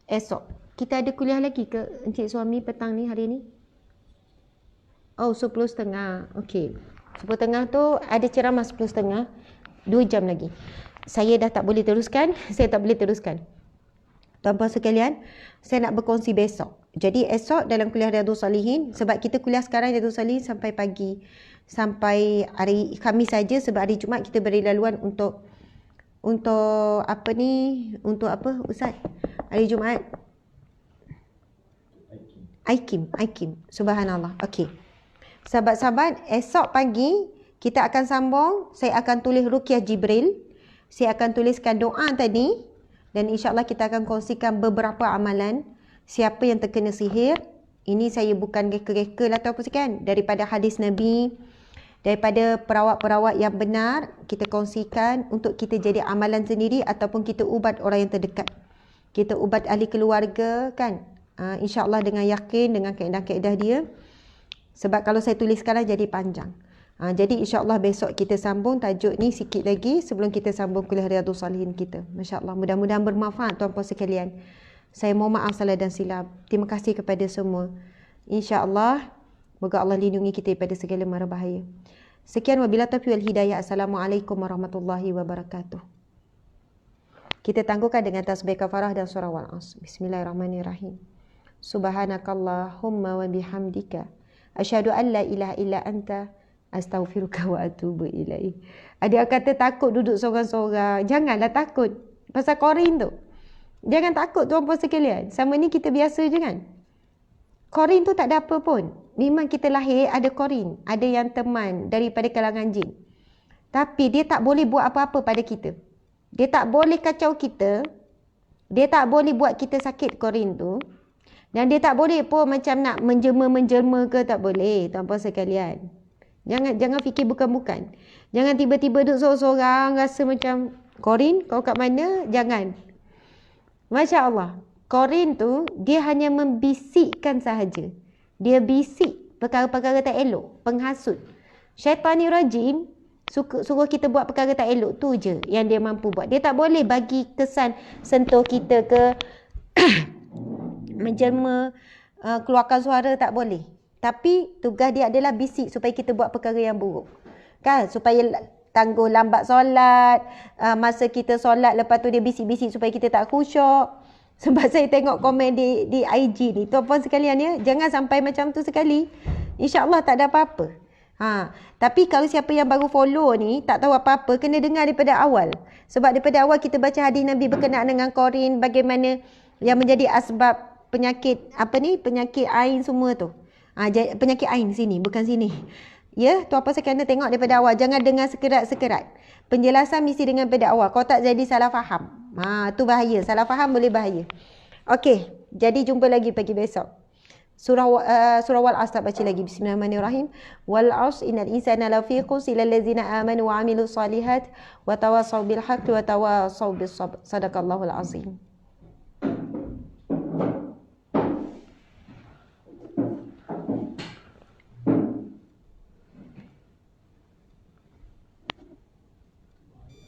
Esok. Kita ada kuliah lagi ke Encik Suami petang ni hari ni? Oh, 10.30. Okey. 10.30 tu ada ceramah 10.30. 2 jam lagi. Saya dah tak boleh teruskan. Saya tak boleh teruskan. Tuan-puan sekalian, saya nak berkongsi besok. Jadi esok dalam kuliah Riyadhus Salihin, sebab kita kuliah sekarang Riyadhus Salihin sampai pagi. Sampai hari Khamis saja, sebab hari Jumaat kita beri laluan untuk apa ni? Untuk apa Ustaz? Hari Jumaat? Aikim. Subhanallah. Okey. Sahabat-sahabat, esok pagi kita akan sambung. Saya akan tulis Ruqyah Jibril. Saya akan tuliskan doa tadi. Dan insyaAllah kita akan kongsikan beberapa amalan. Siapa yang terkena sihir. Ini saya bukan reka-reka lah tahu kan. Daripada hadis Nabi. Daripada perawat-perawat yang benar. Kita kongsikan untuk kita jadi amalan sendiri. Ataupun kita ubat orang yang terdekat. Kita ubat ahli keluarga kan. InsyaAllah dengan yakin. Dengan kaedah-kaedah dia. Sebab kalau saya tulis sekarang jadi panjang. Jadi insyaAllah besok kita sambung tajuk ni sikit lagi sebelum kita sambung kuliah Riyadhus Salihin kita. MasyaAllah. Mudah-mudahan bermanfaat tuan-puan sekalian. Saya mohon maaf salah dan silap. Terima kasih kepada semua. InsyaAllah. Moga Allah lindungi kita daripada segala mara bahaya. Sekian wabillahi taufiq wal hidayah. Assalamualaikum warahmatullahi wabarakatuh. Kita tangguhkan dengan tasbih kafarah dan surah Wal-Asr. Bismillahirrahmanirrahim. Subhanakallahumma wa bihamdika. Asyhadu an la ilaha illa anta. Astaghfiruka wa atubu ilaih. Ada kata takut duduk seorang-seorang. Janganlah takut. Pasal Qorin tu. Jangan takut tuan-puan sekalian. Sama ni kita biasa je kan. Qorin tu tak ada apa pun. Memang kita lahir ada Qorin. Ada yang teman daripada kalangan jin. Tapi dia tak boleh buat apa-apa pada kita. Dia tak boleh kacau kita. Dia tak boleh buat kita sakit Qorin tu. Dan dia tak boleh pun macam nak menjelma-menjelma ke, tak boleh tuan-puan sekalian. Jangan fikir bukan-bukan. Jangan tiba-tiba duduk seorang-seorang rasa macam Qorin kau kat mana? Jangan. Masya Allah. Qorin tu dia hanya membisikkan sahaja. Dia bisik perkara-perkara tak elok, penghasut. Syaitanir rajim suruh kita buat perkara tak elok tu je yang dia mampu buat. Dia tak boleh bagi kesan sentuh kita ke menjelma, keluarkan suara, tak boleh. Tapi tugas dia adalah bisik supaya kita buat perkara yang buruk. Kan? Supaya tangguh lambat solat. Masa kita solat lepas tu dia bisik-bisik supaya kita tak khusyuk. Sebab saya tengok komen di IG ni. Tuan-puan sekalian ya. Jangan sampai macam tu sekali. InsyaAllah tak ada apa-apa. Tapi kalau siapa yang baru follow ni tak tahu apa-apa, kena dengar daripada awal. Sebab daripada awal kita baca hadis Nabi berkenaan dengan Qorin. Bagaimana yang menjadi asbab penyakit. Penyakit ain semua tu. Penyakit ain sini, bukan sini. Ya, tuan-puan sekalian tengok daripada awal. Jangan dengar sekerat-sekerat. Penjelasan mesti dengar daripada awal. Kau tak jadi salah faham. Tu bahaya. Salah faham boleh bahaya. Okey, jadi jumpa lagi pagi besok. Surah Wal-Asr baca lagi. Bismillahirrahmanirrahim. Wal-Asr innal insana lafi khusr illa allazina amanu wa amilus solihat wa tawassaw bil haqqi wa tawassaw bis sabr. Sadaqallahul azim.